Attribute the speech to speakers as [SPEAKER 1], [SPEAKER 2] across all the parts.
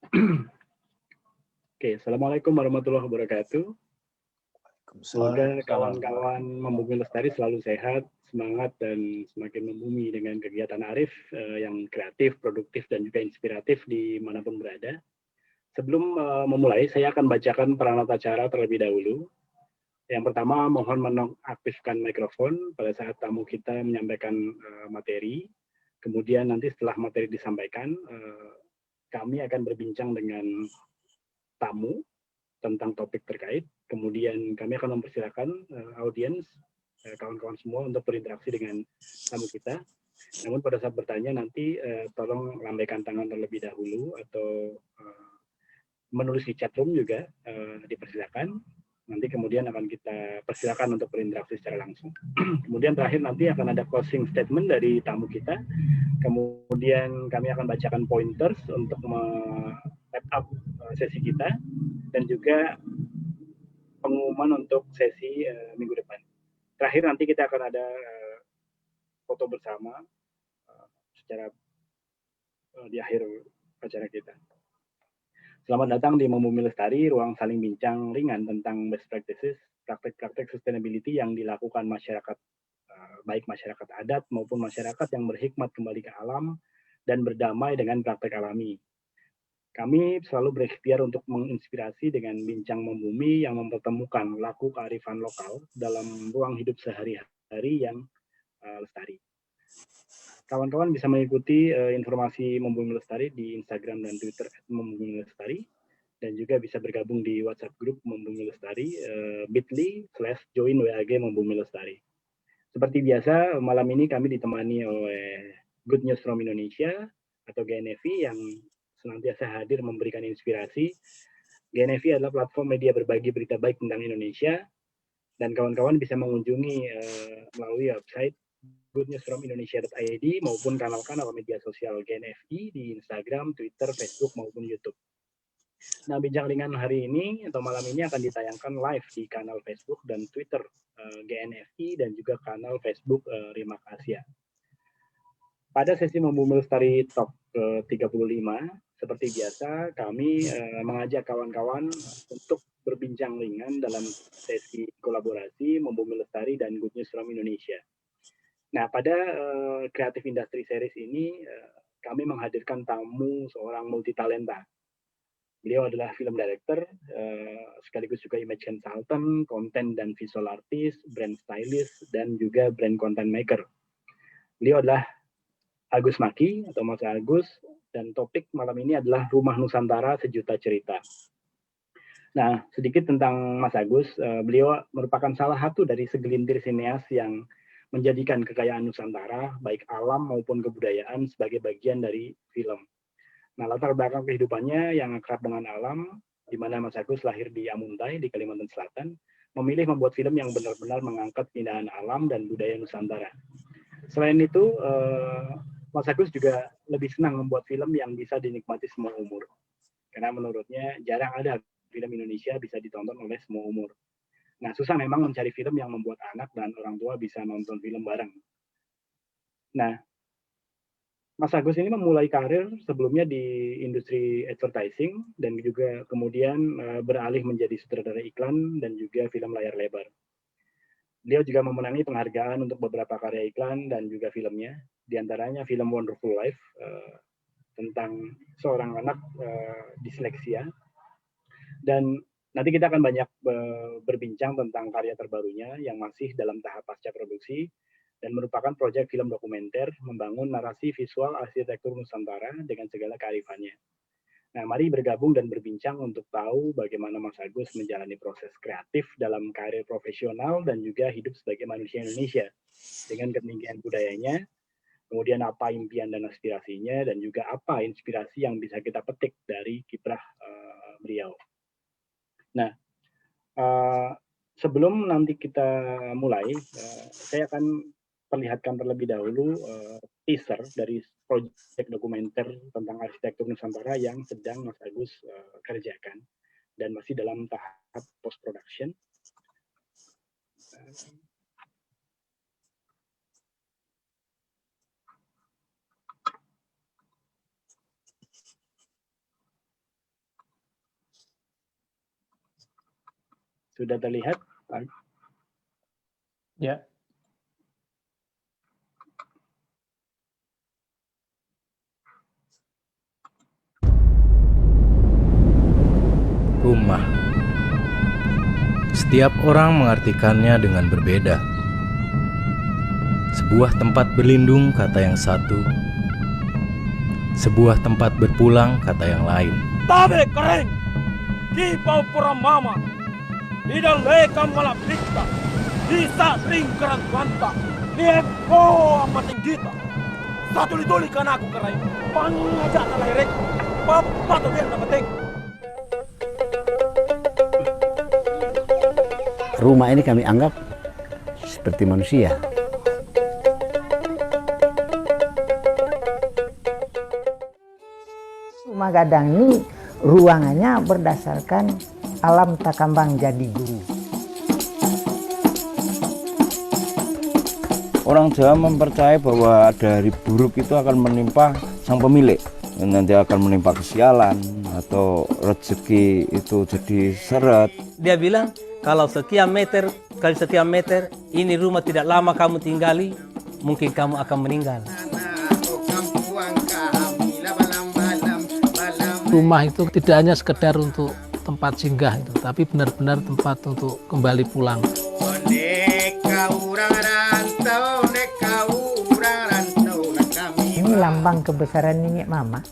[SPEAKER 1] Oke, Assalamualaikum warahmatullahi wabarakatuh. Semoga kawan-kawan Membumi Lestari selalu sehat, semangat, dan semakin membumi dengan kegiatan Arif yang kreatif, produktif, dan juga inspiratif dimanapun berada. Sebelum memulai, saya akan bacakan peran tata cara terlebih dahulu. Yang pertama, mohon menonaktifkan mikrofon pada saat tamu kita menyampaikan materi. Kemudian nanti setelah materi disampaikan, kami akan berbincang dengan tamu tentang topik terkait. Kemudian kami akan mempersilakan audiens, kawan-kawan semua untuk berinteraksi dengan tamu kita. Namun pada saat bertanya nanti tolong lambaikan tangan terlebih dahulu atau menulis di chat room juga dipersilakan. Nanti kemudian akan kita persilakan untuk berinteraksi secara langsung. Kemudian terakhir nanti akan ada closing statement dari tamu kita. Kemudian kami akan bacakan pointers untuk wrap up sesi kita dan juga pengumuman untuk sesi minggu depan. Terakhir nanti kita akan ada foto bersama secara di akhir acara kita. Selamat datang di Membumi Lestari, ruang saling bincang ringan tentang best practices, praktek-praktek sustainability yang dilakukan masyarakat, baik masyarakat adat maupun masyarakat yang berhikmat kembali ke alam dan berdamai dengan praktek alami. Kami selalu berikhtiar untuk menginspirasi dengan bincang membumi yang mempertemukan laku kearifan lokal dalam ruang hidup sehari-hari yang lestari. Kawan-kawan bisa mengikuti informasi Membumi Lestari di Instagram dan Twitter @membumi lestari, dan juga bisa bergabung di WhatsApp grup Membumi Lestari bit.ly/join WAG Membumi Lestari. Seperti biasa, malam ini kami ditemani oleh Good News from Indonesia atau GNFI yang senantiasa hadir memberikan inspirasi. GNFI adalah platform media berbagi berita baik tentang Indonesia, dan kawan-kawan bisa mengunjungi melalui website goodnewsfromindonesia.id maupun kanal-kanal media sosial GNFI di Instagram, Twitter, Facebook, maupun YouTube. Nah, bincang ringan hari ini atau malam ini akan ditayangkan live di kanal Facebook dan Twitter GNFI dan juga kanal Facebook Rimak Asia. Pada sesi Membumi Lestari Talk ke-35, seperti biasa, kami mengajak kawan-kawan untuk berbincang ringan dalam sesi kolaborasi Membumi Lestari dan Good News from Indonesia. Nah, pada Creative Industry Series ini, kami menghadirkan tamu seorang multitalenta. Beliau adalah film director, sekaligus juga image consultant, content dan visual artist, brand stylist, dan juga brand content maker. Beliau adalah Agus Maki atau Mas Agus, dan topik malam ini adalah Rumah Nusantara Sejuta Cerita. Nah, sedikit tentang Mas Agus, beliau merupakan salah satu dari segelintir sineas yang menjadikan kekayaan Nusantara, baik alam maupun kebudayaan, sebagai bagian dari film. Nah, latar belakang kehidupannya yang akrab dengan alam, di mana Mas Agus lahir di Amuntai, di Kalimantan Selatan, memilih membuat film yang benar-benar mengangkat keindahan alam dan budaya Nusantara. Selain itu, Mas Agus juga lebih senang membuat film yang bisa dinikmati semua umur. Karena menurutnya jarang ada film Indonesia bisa ditonton oleh semua umur. Nah, susah memang mencari film yang membuat anak dan orang tua bisa nonton film bareng. Nah, Mas Agus ini memulai karir sebelumnya di industri advertising dan juga kemudian beralih menjadi sutradara iklan dan juga film layar lebar. Beliau juga memenangi penghargaan untuk beberapa karya iklan dan juga filmnya, diantaranya film Wonderful Life tentang seorang anak disleksia. Dan nanti kita akan banyak berbincang tentang karya terbarunya yang masih dalam tahap pasca produksi dan merupakan proyek film dokumenter membangun narasi visual arsitektur Nusantara dengan segala kearifannya. Nah, mari bergabung dan berbincang untuk tahu bagaimana Mas Agus menjalani proses kreatif dalam karir profesional dan juga hidup sebagai manusia Indonesia dengan ketinggian budayanya, kemudian apa impian dan aspirasinya, dan juga apa inspirasi yang bisa kita petik dari kiprah beliau. Nah, sebelum nanti kita mulai, saya akan perlihatkan terlebih dahulu teaser dari proyek dokumenter tentang arsitektur Nusantara yang sedang Mas Agus kerjakan dan masih dalam tahap post production. Sudah terlihat, Pak?
[SPEAKER 2] Ya.
[SPEAKER 3] Rumah. Setiap orang mengartikannya dengan berbeda. Sebuah tempat berlindung, kata yang satu. Sebuah tempat berpulang, kata yang lain.
[SPEAKER 4] Tabe kering, kipau pura mama, idang lekam malap dikta, bisa ringkaran banta, lieko amating kita. Satu lituli kan aku kerai, pangajak na lahirek, papa to dia na penting.
[SPEAKER 5] Rumah ini kami anggap seperti manusia.
[SPEAKER 6] Rumah gadang ini ruangannya berdasarkan alam takambang jadi guru.
[SPEAKER 7] Orang Jawa mempercayai bahwa ada hari buruk itu akan menimpa sang pemilik. Nanti akan menimpa kesialan atau rezeki itu jadi seret.
[SPEAKER 8] Dia bilang kalau setiap meter kali setiap meter ini rumah tidak lama kamu tinggali, mungkin kamu akan meninggal.
[SPEAKER 2] Rumah itu tidak hanya sekedar untuk tempat singgah itu, tapi benar-benar tempat untuk kembali pulang.
[SPEAKER 6] Ini lambang kebesaran nenek mama.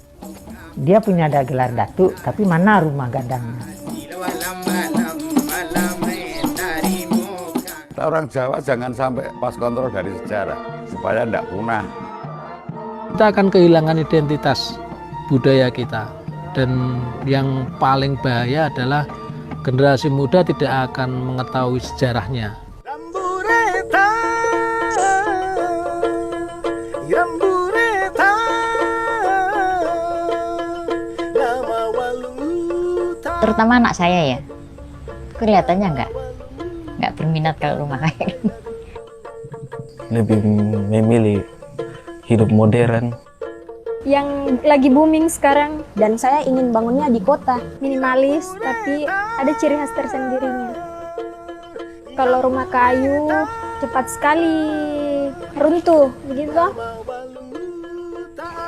[SPEAKER 6] Dia punya ada gelar datuk, tapi mana rumah gadangnya?
[SPEAKER 9] Orang Jawa jangan sampai pas kontrol dari sejarah supaya tidak punah.
[SPEAKER 2] Kita akan kehilangan identitas budaya kita, dan yang paling bahaya adalah generasi muda tidak akan mengetahui sejarahnya.
[SPEAKER 10] Terutama anak saya ya, kelihatannya nggak berminat kalau rumah kayak gini.
[SPEAKER 11] Lebih memilih hidup modern.
[SPEAKER 12] Yang lagi booming sekarang, dan saya ingin bangunnya di kota, minimalis tapi ada ciri khas tersendirinya. Kalau rumah kayu cepat sekali runtuh, begitu.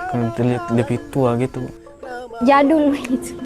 [SPEAKER 11] Kan terlihat lebih tua gitu.
[SPEAKER 12] Jadul begitu.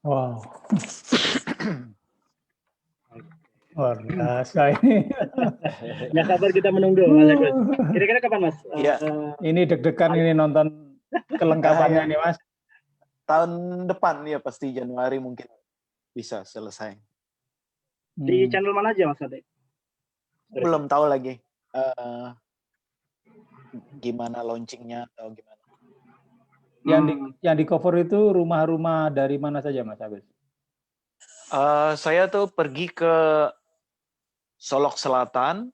[SPEAKER 2] Wow. Luar biasa ini.
[SPEAKER 1] Nggak sabar kita menunggu, Mas Agus. Kira-kira kapan, Mas?
[SPEAKER 13] Iya.
[SPEAKER 2] Ini deg-degan ini nonton kelengkapannya nih, Mas.
[SPEAKER 13] Tahun depan ya pasti Januari mungkin bisa selesai.
[SPEAKER 1] Di channel mana aja, Mas?
[SPEAKER 13] Belum tahu lagi gimana launchingnya atau gimana.
[SPEAKER 2] Yang di cover itu rumah-rumah dari mana saja, Mas Agus?
[SPEAKER 13] Saya tuh pergi ke Solok Selatan,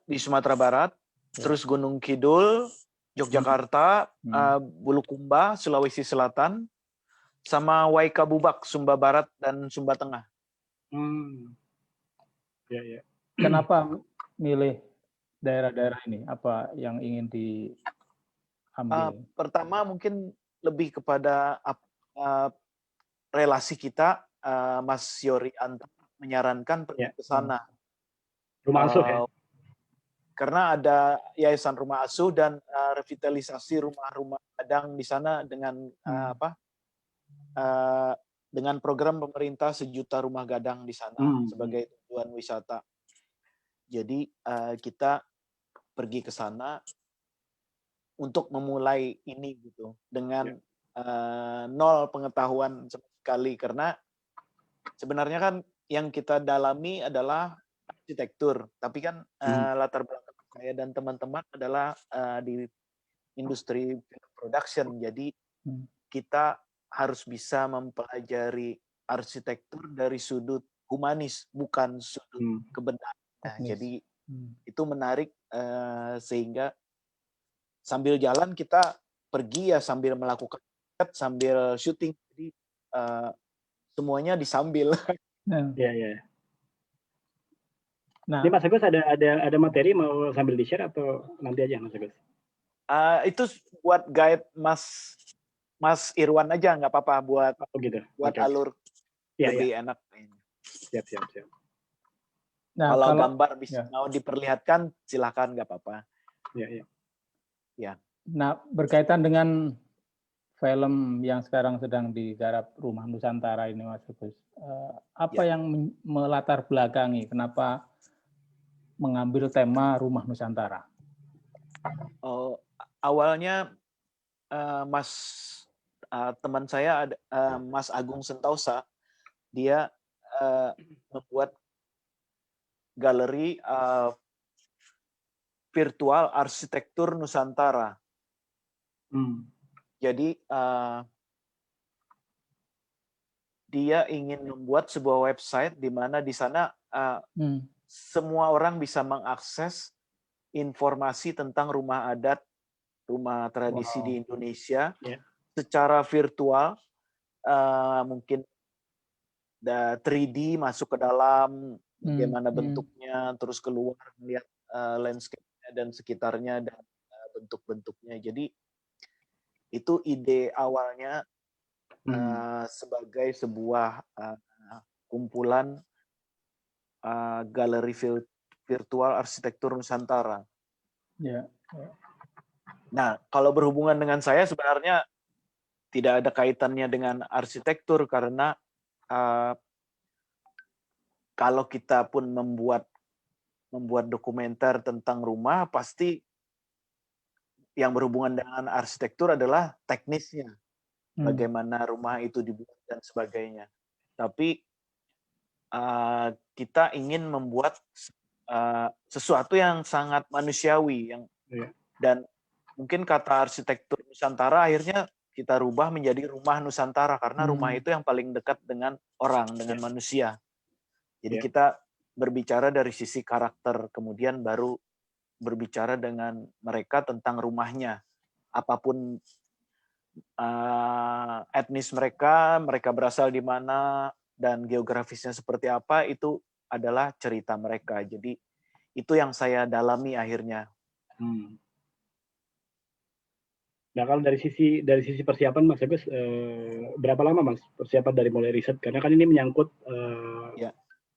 [SPEAKER 13] di Sumatera Barat, terus Gunung Kidul, Yogyakarta, Bulukumba, Sulawesi Selatan, sama Waikabubak, Sumba Barat dan Sumba Tengah.
[SPEAKER 1] Ya.
[SPEAKER 2] Kenapa milih daerah-daerah ini? Apa yang ingin diambil?
[SPEAKER 13] Pertama mungkin lebih kepada relasi kita, Mas Yori Anta menyarankan pergi ke sana.
[SPEAKER 1] Rumah asuh ya?
[SPEAKER 13] Karena ada yayasan rumah asuh dan revitalisasi rumah-rumah gadang di sana dengan dengan program pemerintah 1 juta rumah gadang di sana sebagai tujuan wisata. Jadi kita pergi ke sana untuk memulai ini gitu dengan nol pengetahuan sekali, karena sebenarnya kan yang kita dalami adalah arsitektur, tapi kan latar belakang saya dan teman-teman adalah di industri production. Jadi kita harus bisa mempelajari arsitektur dari sudut humanis, bukan sudut kebenaran. Nah, jadi itu menarik sehingga sambil jalan kita pergi ya sambil melakukan sambil syuting. Jadi semuanya disambil.
[SPEAKER 1] Iya, iya. Nah, ini Mas Agus ada materi mau sambil di-share atau nanti aja Mas Agus?
[SPEAKER 13] Itu buat guide Mas Irwan aja, nggak apa-apa buat alur lebih enak.
[SPEAKER 1] Siap.
[SPEAKER 13] Nah, kalau gambar bisa mau diperlihatkan silakan, nggak apa-apa.
[SPEAKER 1] Ya.
[SPEAKER 14] Nah, berkaitan dengan film yang sekarang sedang digarap Rumah Nusantara ini, Mas Agus, apa yang melatar belakangi kenapa mengambil tema Rumah Nusantara?
[SPEAKER 13] Awalnya teman saya Mas Agung Sentausa, dia membuat galeri virtual arsitektur Nusantara. Jadi dia ingin membuat sebuah website di mana di sana semua orang bisa mengakses informasi tentang rumah adat, rumah tradisi di Indonesia secara virtual, mungkin 3D masuk ke dalam, bagaimana bentuknya, terus keluar melihat landscape-nya dan sekitarnya dan bentuk-bentuknya. Jadi itu ide awalnya sebagai sebuah kumpulan galeri virtual arsitektur Nusantara. Nah, kalau berhubungan dengan saya sebenarnya tidak ada kaitannya dengan arsitektur karena kalau kita pun membuat dokumenter tentang rumah, pasti yang berhubungan dengan arsitektur adalah teknisnya, bagaimana rumah itu dibuat dan sebagainya. Tapi kita ingin membuat sesuatu yang sangat manusiawi, dan mungkin kata arsitektur Nusantara akhirnya kita rubah menjadi rumah Nusantara karena rumah itu yang paling dekat dengan orang, dengan manusia. Jadi kita berbicara dari sisi karakter, kemudian baru berbicara dengan mereka tentang rumahnya. Apapun etnis mereka berasal di mana, dan geografisnya seperti apa, itu adalah cerita mereka. Jadi itu yang saya dalami akhirnya.
[SPEAKER 1] Nah, kalau dari sisi persiapan Mas Agus, berapa lama Mas persiapan dari mulai riset? Karena kan ini menyangkut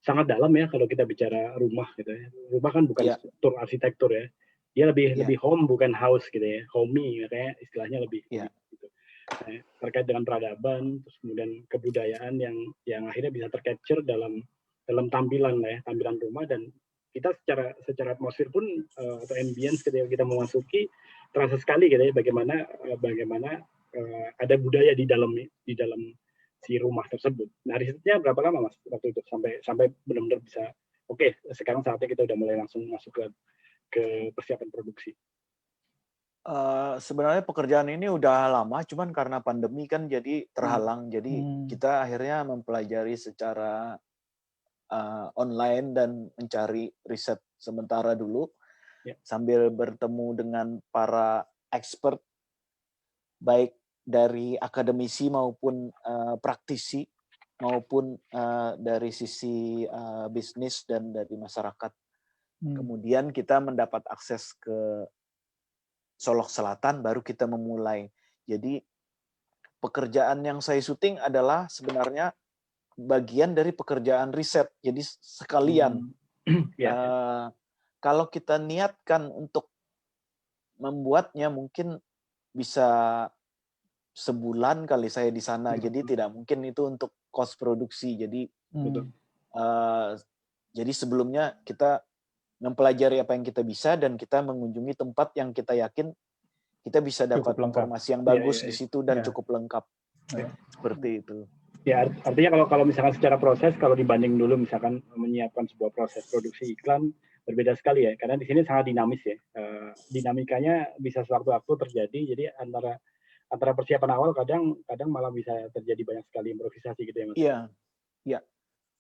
[SPEAKER 1] sangat dalam ya kalau kita bicara rumah gitu ya. Rumah kan bukan struktur arsitektur ya. Dia lebih home bukan house gitu ya. Homey katanya istilahnya lebih gitu. Nah, terkait dengan peradaban, terus kemudian kebudayaan yang akhirnya bisa tercapture dalam tampilan lah ya, tampilan rumah, dan kita secara atmosfer pun atau ambience ketika kita memasuki terasa sekali gitu ya bagaimana ada budaya di dalam si rumah tersebut. Nah, risetnya berapa lama Mas waktu itu sampai benar-benar bisa oke, sekarang saatnya kita udah mulai langsung masuk ke persiapan produksi?
[SPEAKER 13] Sebenarnya pekerjaan ini udah lama, cuman karena pandemi kan jadi terhalang. Jadi kita akhirnya mempelajari secara online dan mencari riset sementara dulu, sambil bertemu dengan para expert, baik dari akademisi maupun praktisi, maupun dari sisi bisnis dan dari masyarakat. Kemudian kita mendapat akses ke Solok Selatan, baru kita memulai. Jadi pekerjaan yang saya syuting adalah sebenarnya bagian dari pekerjaan riset. Jadi sekalian. Kalau kita niatkan untuk membuatnya, mungkin bisa sebulan kali saya di sana. Jadi tidak mungkin itu untuk cost produksi. Jadi jadi sebelumnya kita mempelajari apa yang kita bisa, dan kita mengunjungi tempat yang kita yakin kita bisa dapat informasi yang bagus di situ dan cukup lengkap. Seperti itu.
[SPEAKER 1] Ya, artinya kalau misalkan secara proses, kalau dibanding dulu misalkan menyiapkan sebuah proses produksi iklan, berbeda sekali ya, karena di sini sangat dinamis ya. Dinamikanya bisa sewaktu-waktu terjadi, jadi antara persiapan awal kadang malah bisa terjadi banyak sekali improvisasi gitu ya Mas.
[SPEAKER 13] Iya.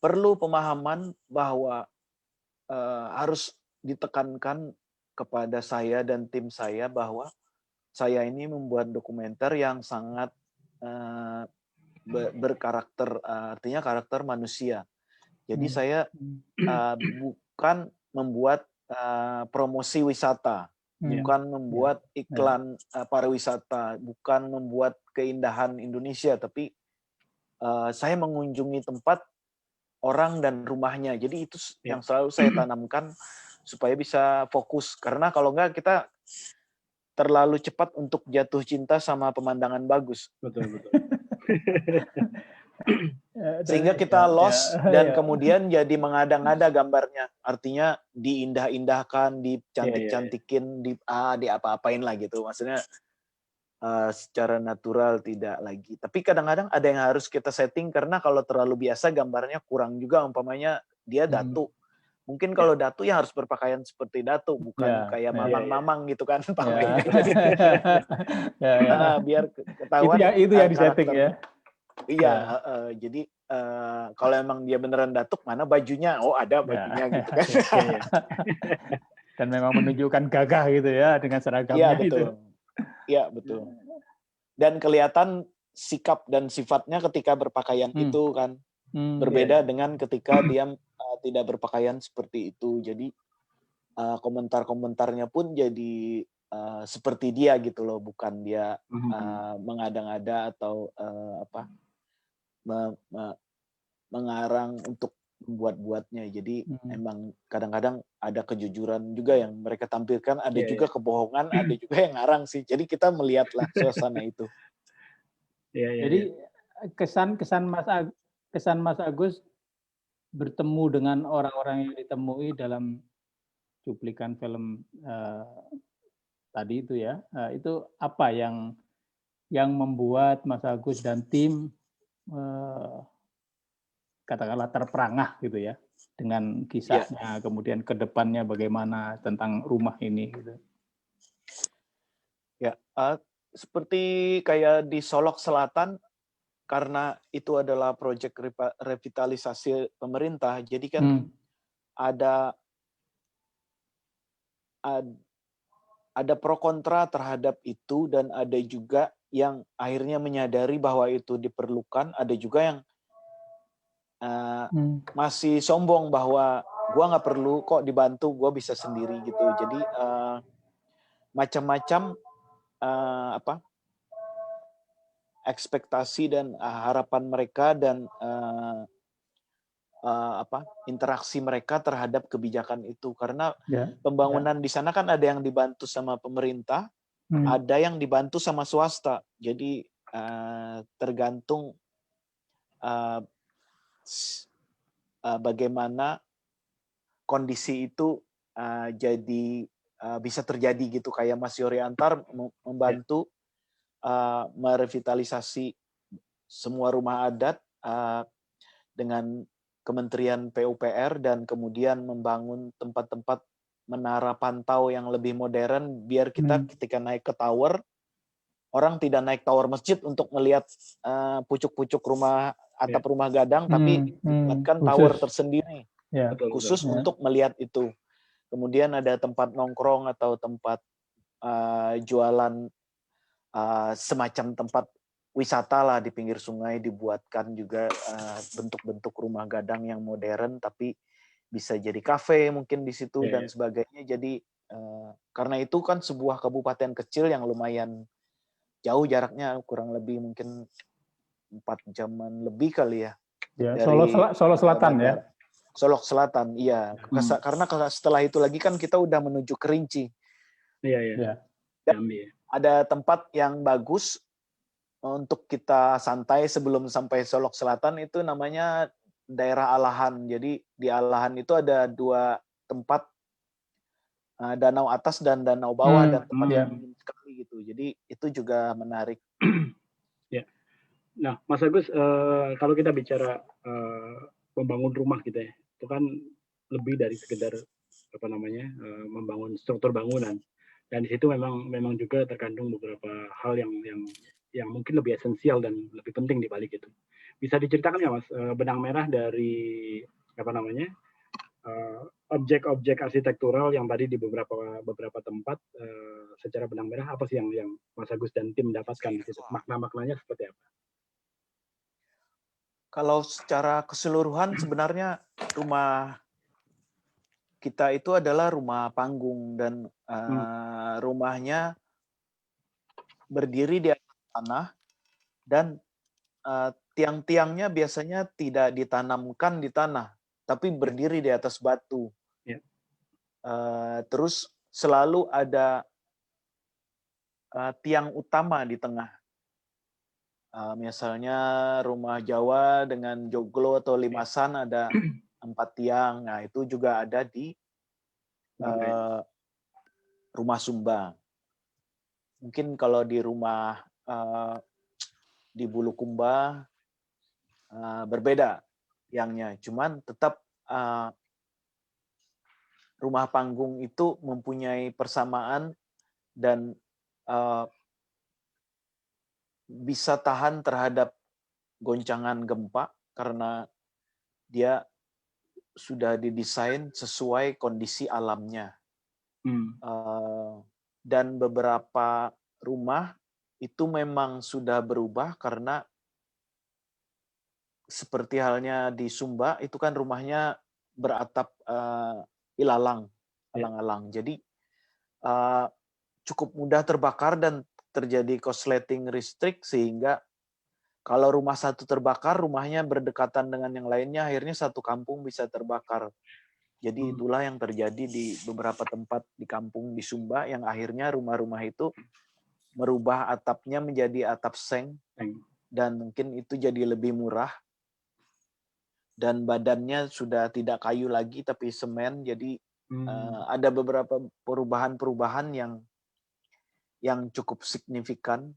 [SPEAKER 13] perlu pemahaman bahwa harus ditekankan kepada saya dan tim saya bahwa saya ini membuat dokumenter yang sangat berkarakter, artinya karakter manusia. Jadi saya bukan membuat promosi wisata, bukan membuat iklan pariwisata, bukan membuat keindahan Indonesia, tapi saya mengunjungi tempat orang dan rumahnya. Jadi itu yang selalu saya tanamkan supaya bisa fokus. Karena kalau enggak kita terlalu cepat untuk jatuh cinta sama pemandangan bagus.
[SPEAKER 1] Betul.
[SPEAKER 13] Sehingga kita lost dan kemudian jadi mengada-ngada gambarnya. Artinya diindah-indahkan, dicantik-cantikin, di apa-apain lah gitu. Maksudnya secara natural tidak lagi. Tapi kadang-kadang ada yang harus kita setting karena kalau terlalu biasa gambarnya kurang juga. Umpamanya dia datu. Mungkin kalau datu ya harus berpakaian seperti datu, bukan kayak mamang-mamang gitu kan. Biar ketahuan.
[SPEAKER 14] Itu yang disetting ya.
[SPEAKER 13] Iya, jadi kalau emang dia beneran datuk, mana bajunya? Oh ada bajunya gitu kan.
[SPEAKER 14] Dan memang menunjukkan gagah gitu ya dengan seragamnya.
[SPEAKER 13] Iya betul. Iya betul. Dan kelihatan sikap dan sifatnya ketika berpakaian itu kan berbeda dengan ketika dia tidak berpakaian seperti itu. Jadi komentar-komentarnya pun jadi seperti dia gitu loh, bukan dia mengada-ngada atau mengarang untuk membuat-buatnya. Jadi emang kadang-kadang ada kejujuran juga yang mereka tampilkan, ada juga kebohongan, ada juga yang ngarang sih. Jadi kita melihatlah suasana itu.
[SPEAKER 14] Jadi kesan Mas Agus bertemu dengan orang-orang yang ditemui dalam cuplikan film tadi itu ya, itu apa yang membuat Mas Agus dan tim katakanlah terperangah gitu ya dengan kisahnya, kemudian ke depannya bagaimana tentang rumah ini gitu.
[SPEAKER 13] Ya, seperti kayak di Solok Selatan, karena itu adalah proyek revitalisasi pemerintah, jadi kan ada pro kontra terhadap itu, dan ada juga yang akhirnya menyadari bahwa itu diperlukan, ada juga yang masih sombong bahwa gua nggak perlu kok dibantu, gua bisa sendiri gitu. Jadi macam-macam ekspektasi dan harapan mereka dan interaksi mereka terhadap kebijakan itu, karena pembangunan di sana kan ada yang dibantu sama pemerintah, ada yang dibantu sama swasta. Jadi tergantung bagaimana kondisi itu jadi bisa terjadi gitu. Kayak Mas Yori Antar membantu merevitalisasi semua rumah adat dengan Kementerian PUPR, dan kemudian membangun tempat-tempat menara pantau yang lebih modern biar kita ketika naik ke tower, orang tidak naik tower masjid untuk melihat pucuk-pucuk rumah atap rumah gadang, tapi buatkan tower tersendiri khusus untuk melihat itu. Kemudian ada tempat nongkrong atau tempat jualan, semacam tempat wisata lah di pinggir sungai, dibuatkan juga bentuk-bentuk rumah gadang yang modern, tapi bisa jadi kafe mungkin di situ dan sebagainya. Jadi karena itu kan sebuah kabupaten kecil yang lumayan jauh jaraknya, kurang lebih mungkin 4 jaman lebih kali ya.
[SPEAKER 14] Dari Solo Selatan ya.
[SPEAKER 13] Solok Selatan, iya. Karena setelah itu lagi kan kita udah menuju Kerinci.
[SPEAKER 1] Iya.
[SPEAKER 13] Ada tempat yang bagus untuk kita santai sebelum sampai Solok Selatan, itu namanya daerah Alahan. Jadi di Alahan itu ada 2 tempat, danau atas dan danau bawah, dan tempat yang dingin sekali gitu. Jadi itu juga menarik.
[SPEAKER 1] Ya. Nah, Mas Agus, kalau kita bicara membangun rumah gitu ya, itu kan lebih dari sekedar membangun struktur bangunan. Dan di situ memang juga terkandung beberapa hal yang yang mungkin lebih esensial dan lebih penting di balik itu. Bisa diceritakan nggak Mas, benang merah dari objek-objek arsitektural yang tadi di beberapa tempat, secara benang merah apa sih yang Mas Agus dan tim dapatkan di situ? Makna-maknanya seperti apa?
[SPEAKER 13] Kalau secara keseluruhan sebenarnya rumah kita itu adalah rumah panggung dan rumahnya berdiri di atas tanah dan tiang-tiangnya biasanya tidak ditanamkan di tanah, tapi berdiri di atas batu.
[SPEAKER 1] Ya.
[SPEAKER 13] Terus selalu ada tiang utama di tengah. Misalnya rumah Jawa dengan joglo atau limasan ada 4 tiang. Nah itu juga ada di rumah Sumba. Mungkin kalau di rumah di Bulukumba berbeda tiangnya. Cuman tetap rumah panggung itu mempunyai persamaan dan bisa tahan terhadap goncangan gempa karena dia sudah didesain sesuai kondisi alamnya. Dan beberapa rumah itu memang sudah berubah karena seperti halnya di Sumba itu kan rumahnya beratap ilalang, alang-alang. Jadi cukup mudah terbakar dan terjadi korsleting listrik sehingga kalau rumah satu terbakar, rumahnya berdekatan dengan yang lainnya, akhirnya satu kampung bisa terbakar. Jadi itulah yang terjadi di beberapa tempat di kampung di Sumba yang akhirnya rumah-rumah itu merubah atapnya menjadi atap seng dan mungkin itu jadi lebih murah dan badannya sudah tidak kayu lagi tapi semen. Jadi ada beberapa perubahan-perubahan yang cukup signifikan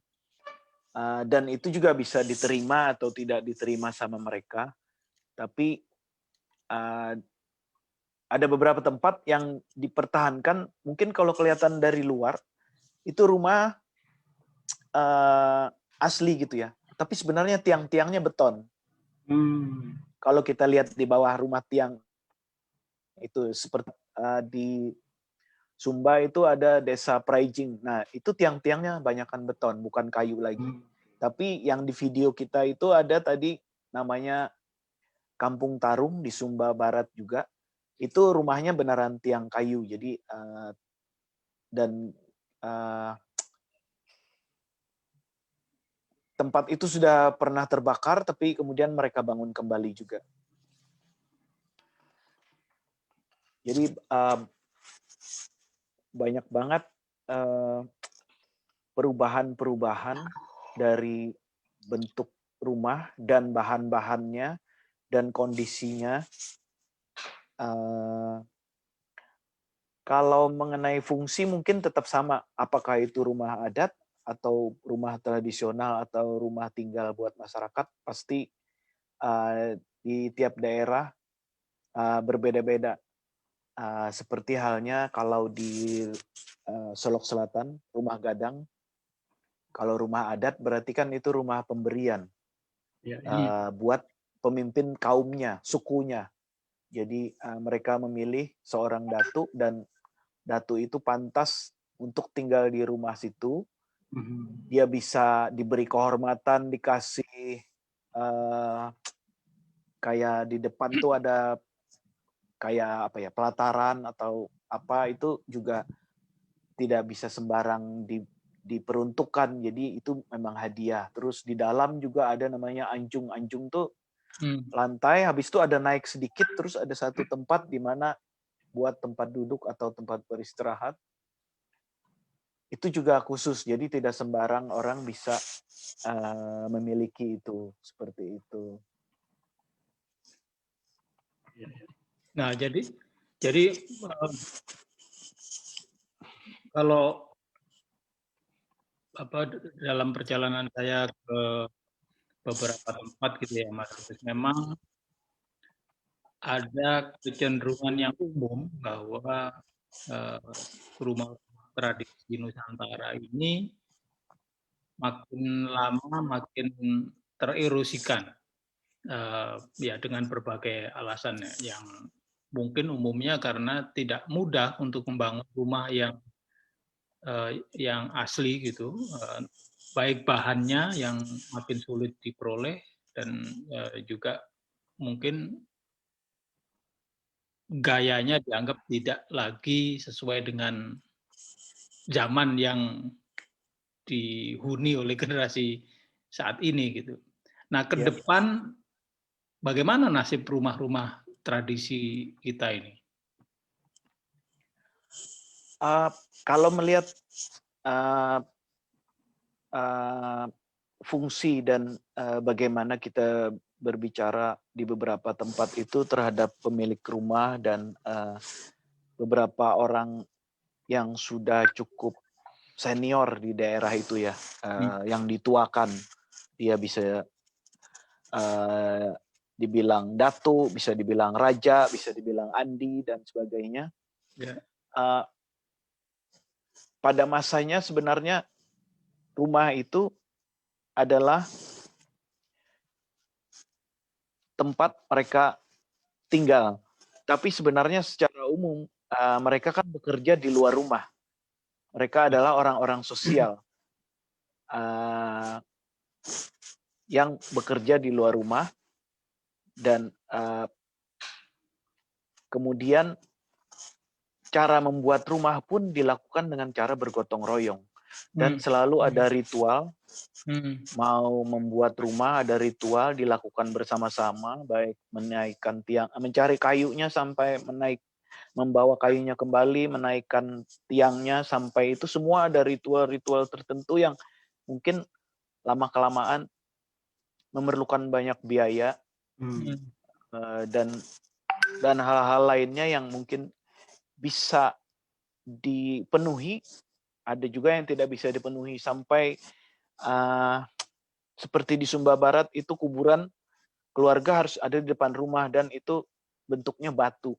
[SPEAKER 13] dan itu juga bisa diterima atau tidak diterima sama mereka. Tapi ada beberapa tempat yang dipertahankan. Mungkin kalau kelihatan dari luar itu rumah asli gitu ya. Tapi sebenarnya tiang-tiangnya beton. Kalau kita lihat di bawah rumah tiang itu seperti di Sumba itu ada desa Praijing. Nah, itu tiang-tiangnya banyakkan beton, bukan kayu lagi. Tapi yang di video kita itu ada tadi namanya Kampung Tarung di Sumba Barat juga. Itu rumahnya beneran tiang kayu. Jadi tempat itu sudah pernah terbakar, tapi kemudian mereka bangun kembali juga. Jadi banyak banget perubahan-perubahan dari bentuk rumah dan bahan-bahannya dan kondisinya. Kalau mengenai fungsi mungkin tetap sama, apakah itu rumah adat atau rumah tradisional atau rumah tinggal buat masyarakat, pasti di tiap daerah berbeda-beda. Seperti halnya kalau di Solok Selatan, rumah gadang. Kalau rumah adat berarti kan itu rumah pemberian buat pemimpin kaumnya, sukunya. Jadi mereka memilih seorang datu dan datu itu pantas untuk tinggal di rumah situ. Dia bisa diberi kehormatan, dikasih kayak di depan tuh ada kayak apa ya, pelataran atau apa, itu juga tidak bisa sembarang diperuntukkan. Jadi itu memang hadiah. Terus di dalam juga ada namanya anjung. Anjung tuh lantai, habis itu ada naik sedikit, terus ada satu tempat di mana buat tempat duduk atau tempat beristirahat. Itu juga khusus, jadi tidak sembarang orang bisa memiliki itu, seperti itu.
[SPEAKER 14] Nah, jadi kalau dalam perjalanan saya ke beberapa tempat gitu ya, Mas, memang ada kecenderungan yang umum bahwa rumah tradisi Nusantara ini makin lama makin tererosikan ya dengan berbagai alasannya yang mungkin umumnya karena tidak mudah untuk membangun rumah yang asli gitu, baik bahannya yang makin sulit diperoleh dan juga mungkin gayanya dianggap tidak lagi sesuai dengan zaman yang dihuni oleh generasi saat ini gitu. Nah, ke depan bagaimana nasib rumah-rumah tradisi kita ini?
[SPEAKER 13] Kalau melihat fungsi dan bagaimana kita berbicara di beberapa tempat itu terhadap pemilik rumah dan beberapa orang yang sudah cukup senior di daerah itu ya, yang dituakan, dia bisa dibilang datu, bisa dibilang raja, bisa dibilang andi dan sebagainya. Pada masanya sebenarnya rumah itu adalah tempat mereka tinggal. Tapi sebenarnya secara umum mereka kan bekerja di luar rumah. Mereka adalah orang-orang sosial yang bekerja di luar rumah dan kemudian cara membuat rumah pun dilakukan dengan cara bergotong royong dan selalu ada ritual. Mau membuat rumah ada ritual dilakukan bersama-sama, baik menaikkan tiang, mencari kayunya sampai membawa kayunya kembali, menaikkan tiangnya sampai itu semua ada ritual-ritual tertentu yang mungkin lama-kelamaan memerlukan banyak biaya dan hal-hal lainnya yang mungkin bisa dipenuhi, ada juga yang tidak bisa dipenuhi sampai seperti di Sumba Barat itu kuburan keluarga harus ada di depan rumah dan itu bentuknya batu.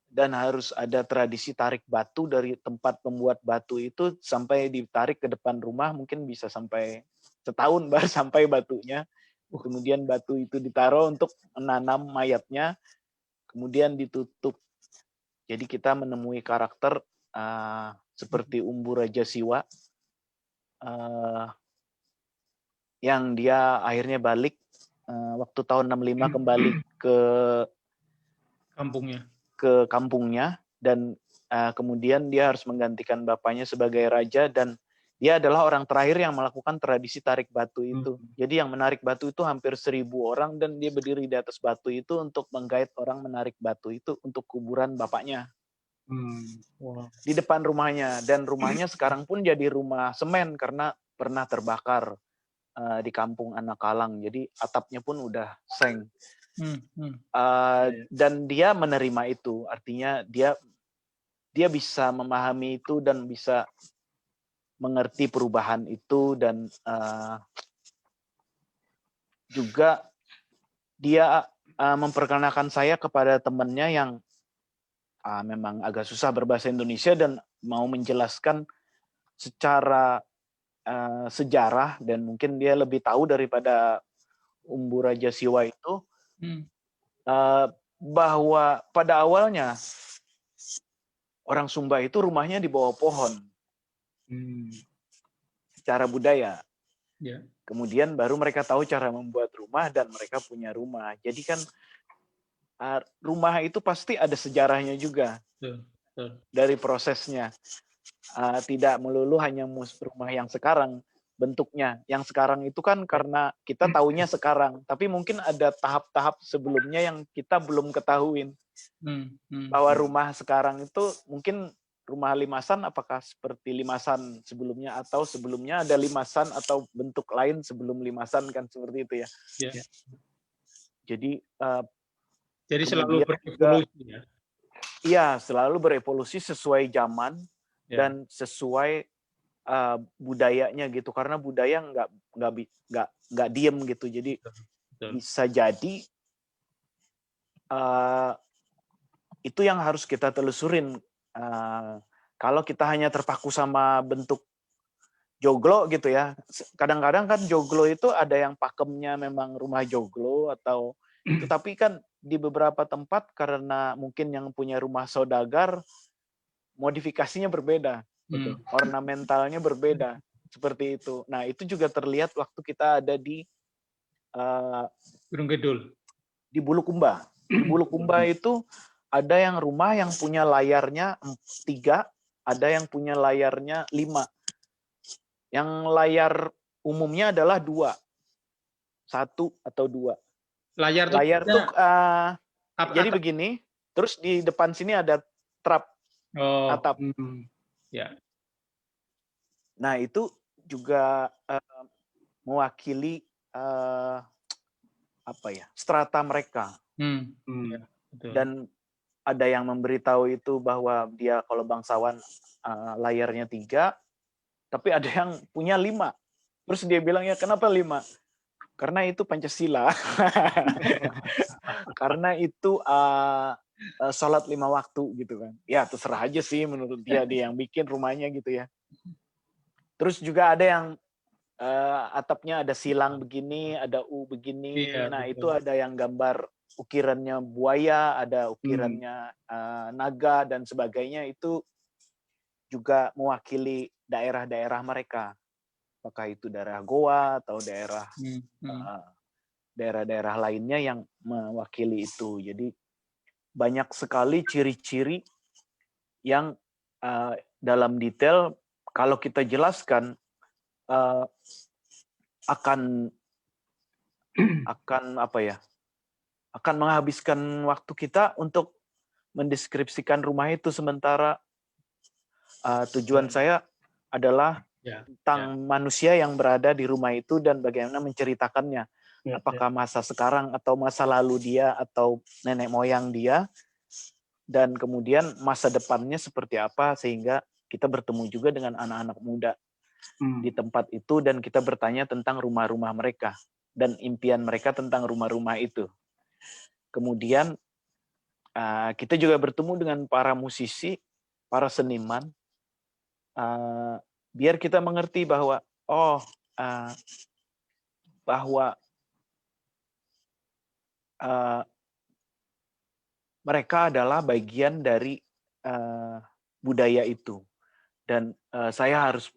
[SPEAKER 13] Dan harus ada tradisi tarik batu dari tempat pembuat batu itu sampai ditarik ke depan rumah, mungkin bisa sampai setahun baru sampai batunya. Kemudian batu itu ditaruh untuk menanam mayatnya, kemudian ditutup. Jadi kita menemui karakter seperti Umbu Raja Siwa yang dia akhirnya balik waktu tahun 65 kembali ke kampungnya dan kemudian dia harus menggantikan bapaknya sebagai raja dan dia adalah orang terakhir yang melakukan tradisi tarik batu itu. Jadi yang menarik batu itu hampir 1.000 orang dan dia berdiri di atas batu itu untuk menggait orang menarik batu itu untuk kuburan bapaknya. Di depan rumahnya dan rumahnya sekarang pun jadi rumah semen karena pernah terbakar di kampung Anakalang. Jadi atapnya pun udah seng. Dan dia menerima itu, artinya dia bisa memahami itu dan bisa mengerti perubahan itu dan juga dia memperkenalkan saya kepada temannya yang memang agak susah berbahasa Indonesia dan mau menjelaskan secara sejarah dan mungkin dia lebih tahu daripada Umbu Raja Siwa itu bahwa pada awalnya orang Sumba itu rumahnya di bawah pohon secara budaya. Kemudian baru mereka tahu cara membuat rumah dan mereka punya rumah. Jadi kan rumah itu pasti ada sejarahnya juga dari prosesnya. Tidak melulu hanya rumah yang sekarang bentuknya. Yang sekarang itu kan karena kita tahunya sekarang, tapi mungkin ada tahap-tahap sebelumnya yang kita belum ketahuin. Bahwa rumah sekarang itu mungkin rumah limasan, apakah seperti limasan sebelumnya atau sebelumnya ada limasan atau bentuk lain sebelum limasan, kan seperti itu ya. Jadi
[SPEAKER 14] selalu berevolusi ya.
[SPEAKER 13] Iya, selalu berevolusi sesuai zaman dan sesuai budayanya gitu, karena budaya nggak diem gitu. Jadi bisa jadi itu yang harus kita telusurin. Kalau kita hanya terpaku sama bentuk joglo gitu ya. Kadang-kadang kan joglo itu ada yang pakemnya memang rumah joglo atau itu, tapi kan di beberapa tempat karena mungkin yang punya rumah saudagar modifikasinya berbeda, ornamentalnya berbeda seperti itu. Nah itu juga terlihat waktu kita ada di
[SPEAKER 14] Gunung Kidul.
[SPEAKER 13] Di Bulukumba. Di Bulukumba itu ada yang rumah yang punya layarnya 3, ada yang punya layarnya 5. Yang layar umumnya adalah 2, 1 atau 2. Layar tuh jadi begini, terus di depan sini ada trap atap.
[SPEAKER 14] Ya.
[SPEAKER 13] Nah itu juga mewakili apa ya, strata mereka.
[SPEAKER 14] Ya, betul.
[SPEAKER 13] Dan ada yang memberitahu itu bahwa dia kalau bangsawan layarnya 3, tapi ada yang punya 5. Terus dia bilang, ya kenapa 5? Karena itu Pancasila. Karena itu sholat 5 waktu gitu kan. Ya terserah aja sih menurut dia yang bikin rumahnya gitu ya. Terus juga ada yang atapnya ada silang begini, ada U begini. Nah betul. Itu ada yang gambar ukirannya buaya, ada ukirannya naga dan sebagainya. Itu juga mewakili daerah-daerah mereka. Apakah itu daerah Goa atau daerah-daerah lainnya yang mewakili itu. Jadi banyak sekali ciri-ciri yang dalam detail kalau kita jelaskan akan apa ya? Akan menghabiskan waktu kita untuk mendeskripsikan rumah itu, sementara tujuan saya adalah tentang manusia yang berada di rumah itu dan bagaimana menceritakannya. Apakah masa sekarang atau masa lalu dia atau nenek moyang dia, dan kemudian masa depannya seperti apa, sehingga kita bertemu juga dengan anak-anak muda di tempat itu dan kita bertanya tentang rumah-rumah mereka dan impian mereka tentang rumah-rumah itu. Kemudian kita juga bertemu dengan para musisi, para seniman, biar kita mengerti bahwa mereka adalah bagian dari budaya itu, dan saya harus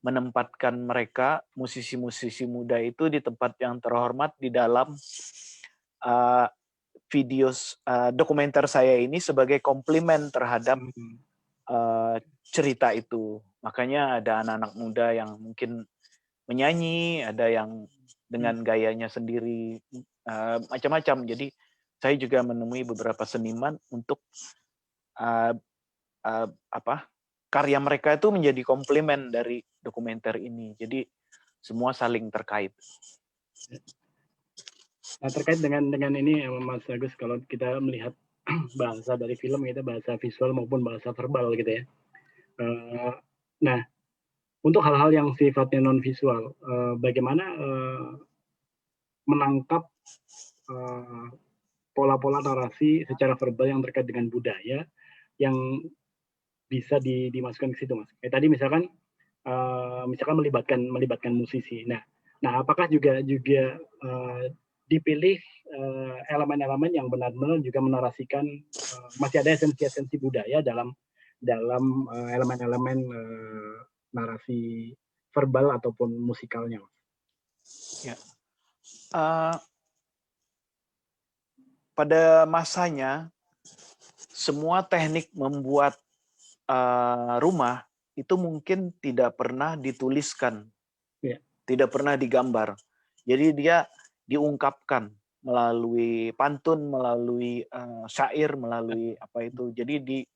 [SPEAKER 13] menempatkan mereka, musisi-musisi muda itu, di tempat yang terhormat di dalam video dokumenter saya ini sebagai komplimen terhadap cerita itu. Makanya ada anak-anak muda yang mungkin menyanyi, ada yang dengan gayanya sendiri, macam-macam. Jadi saya juga menemui beberapa seniman untuk karya mereka itu menjadi komplimen dari dokumenter ini. Jadi semua saling terkait.
[SPEAKER 1] Nah, terkait dengan ini Mas Agus, kalau kita melihat bahasa dari film, kita bahasa visual maupun bahasa verbal gitu ya. Nah, untuk hal-hal yang sifatnya non visual, bagaimana menangkap pola-pola narasi secara verbal yang terkait dengan budaya yang bisa dimasukkan ke situ, Mas. Kayak tadi misalkan melibatkan musisi. Nah, apakah juga dipilih elemen-elemen yang benar-benar juga menarasikan masih ada esensi-esensi budaya dalam elemen-elemen narasi verbal ataupun musikalnya.
[SPEAKER 13] Ya. Pada masanya semua teknik membuat rumah itu mungkin tidak pernah dituliskan, tidak pernah digambar. Jadi dia diungkapkan melalui pantun, melalui syair, melalui apa itu. Jadi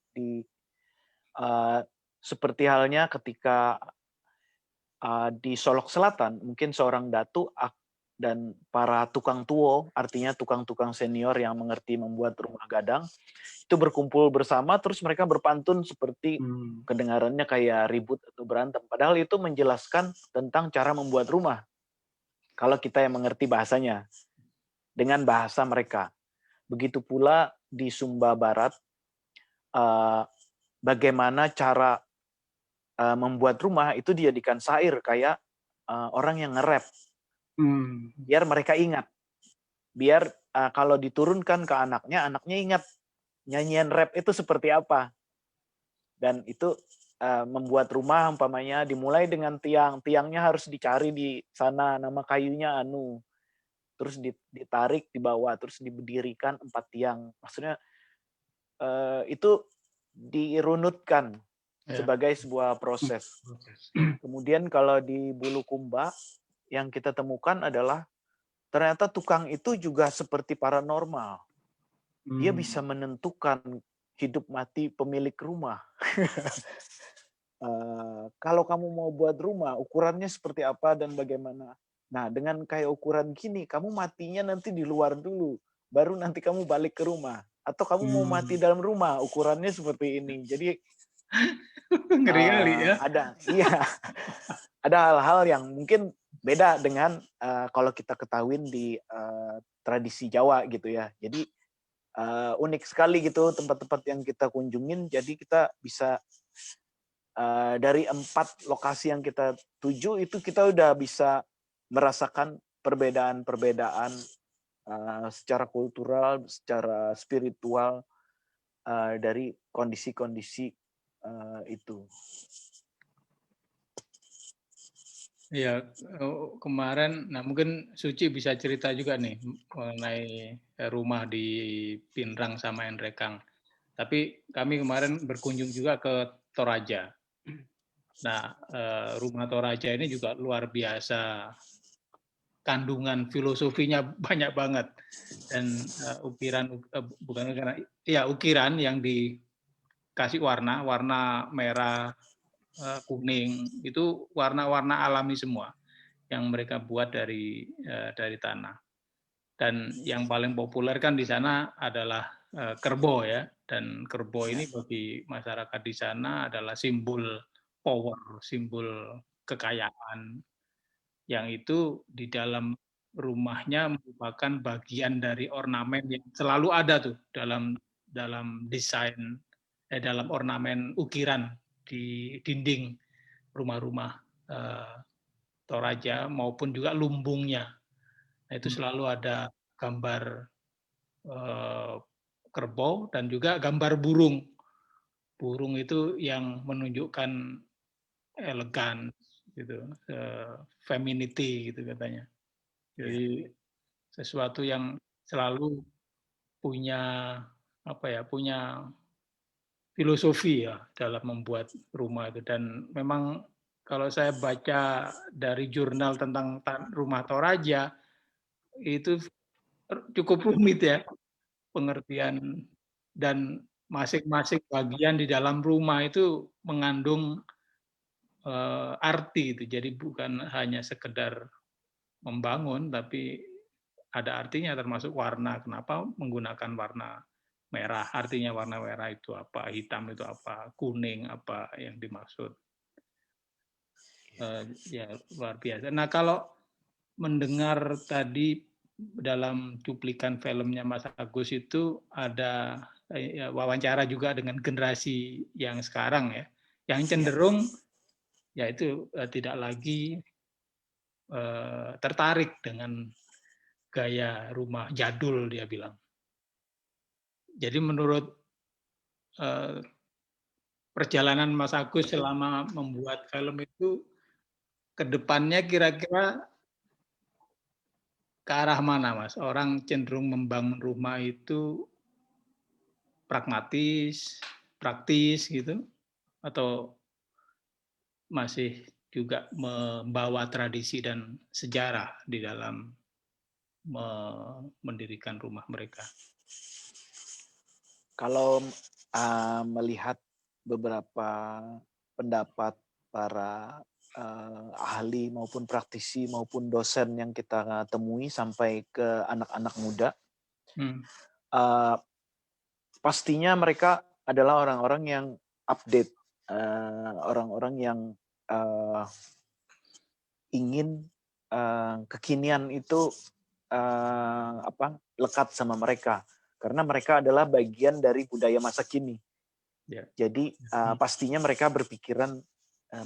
[SPEAKER 13] seperti halnya ketika di Solok Selatan, mungkin seorang datu dan para tukang tuo, artinya tukang-tukang senior yang mengerti membuat rumah gadang, itu berkumpul bersama, terus mereka berpantun seperti kedengarannya kayak ribut atau berantem. Padahal itu menjelaskan tentang cara membuat rumah. Kalau kita yang mengerti bahasanya, dengan bahasa mereka. Begitu pula di Sumba Barat, bagaimana cara membuat rumah itu dijadikan syair kayak orang yang nge-rap. Biar mereka ingat. Biar kalau diturunkan ke anaknya ingat nyanyian rap itu seperti apa. Dan itu membuat rumah umpamanya dimulai dengan tiangnya harus dicari di sana, nama kayunya anu. Terus ditarik di bawah, terus diberdirikan 4 tiang. Maksudnya itu dirunutkan sebagai sebuah proses. Kemudian kalau di Bulukumba yang kita temukan adalah ternyata tukang itu juga seperti paranormal. Dia bisa menentukan hidup mati pemilik rumah. Kalau kamu mau buat rumah, ukurannya seperti apa dan bagaimana. Nah, dengan kayak ukuran gini, kamu matinya nanti di luar dulu. Baru nanti kamu balik ke rumah. Atau kamu mau mati dalam rumah, ukurannya seperti ini. Jadi
[SPEAKER 14] ngeri kali ya.
[SPEAKER 13] Ada hal-hal yang mungkin beda dengan kalau kita ketahuin di tradisi Jawa gitu ya. Jadi unik sekali gitu tempat-tempat yang kita kunjungin. Jadi kita bisa dari 4 lokasi yang kita tuju itu kita udah bisa merasakan perbedaan-perbedaan secara kultural, secara spiritual dari kondisi-kondisi itu.
[SPEAKER 14] Ya, kemarin, nah mungkin Suci bisa cerita juga nih mengenai rumah di Pinrang sama Endrekang. Tapi kami kemarin berkunjung juga ke Toraja. Nah, rumah Toraja ini juga luar biasa. Kandungan filosofinya banyak banget. Dan ukiran yang dikasih warna merah, kuning, itu warna-warna alami semua yang mereka buat dari tanah. Dan yang paling populer kan di sana adalah kerbau ya, dan kerbau ini bagi masyarakat di sana adalah simbol power, simbol kekayaan, yang itu di dalam rumahnya merupakan bagian dari ornamen yang selalu ada tuh dalam desain, dalam ornamen ukiran di dinding rumah-rumah Toraja maupun juga lumbungnya. Nah, itu selalu ada gambar kerbau dan juga gambar burung. Burung itu yang menunjukkan elegan, gitu, femininity gitu katanya. Jadi sesuatu yang selalu punya punya filosofi ya dalam membuat rumah itu. Dan memang kalau saya baca dari jurnal tentang rumah Toraja itu cukup rumit ya pengertian, dan masing-masing bagian di dalam rumah itu mengandung arti itu. Jadi bukan hanya sekedar membangun, tapi ada artinya, termasuk warna. Kenapa menggunakan warna merah? Artinya warna merah itu apa? Hitam itu apa? Kuning apa yang dimaksud? Ya luar biasa. Nah, kalau mendengar tadi dalam cuplikan filmnya Mas Agus itu ada wawancara juga dengan generasi yang sekarang ya, yang cenderung yaitu tidak lagi tertarik dengan gaya rumah jadul, dia bilang. Jadi menurut perjalanan Mas Agus selama membuat film itu, kedepannya kira-kira ke arah mana, Mas? Orang cenderung membangun rumah itu pragmatis, praktis gitu, atau masih juga membawa tradisi dan sejarah di dalam mendirikan rumah mereka?
[SPEAKER 13] Kalau melihat beberapa pendapat para ahli maupun praktisi maupun dosen yang kita temui sampai ke anak-anak muda, pastinya mereka adalah orang-orang yang update, orang-orang yang ingin kekinian itu lekat sama mereka, karena mereka adalah bagian dari budaya masa kini. Jadi pastinya mereka berpikiran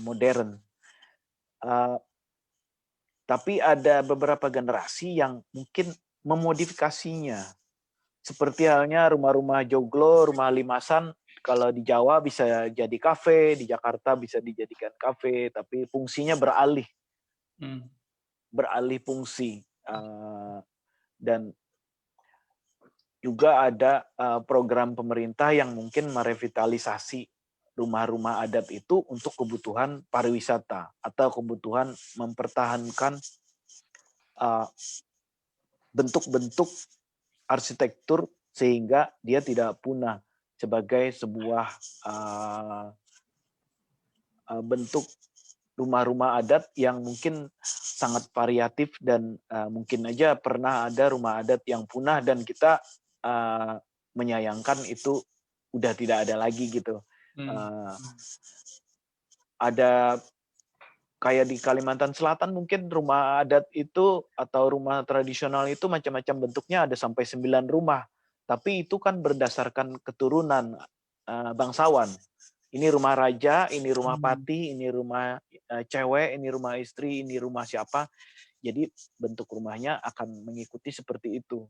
[SPEAKER 13] modern. Tapi ada beberapa generasi yang mungkin memodifikasinya. Seperti halnya rumah-rumah joglo, rumah limasan, kalau di Jawa bisa jadi kafe, di Jakarta bisa dijadikan kafe, tapi fungsinya beralih. Beralih fungsi. Dan juga ada program pemerintah yang mungkin merevitalisasi rumah-rumah adat itu untuk kebutuhan pariwisata atau kebutuhan mempertahankan bentuk-bentuk arsitektur sehingga dia tidak punah sebagai sebuah bentuk rumah-rumah adat yang mungkin sangat variatif dan mungkin aja pernah ada rumah adat yang punah dan kita menyayangkan itu udah tidak ada lagi gitu. Ada kayak di Kalimantan Selatan mungkin rumah adat itu atau rumah tradisional itu macam-macam bentuknya, ada sampai 9 rumah. Tapi itu kan berdasarkan keturunan bangsawan. Ini rumah raja, ini rumah pati, ini rumah cewek, ini rumah istri, ini rumah siapa. Jadi bentuk rumahnya akan mengikuti seperti itu.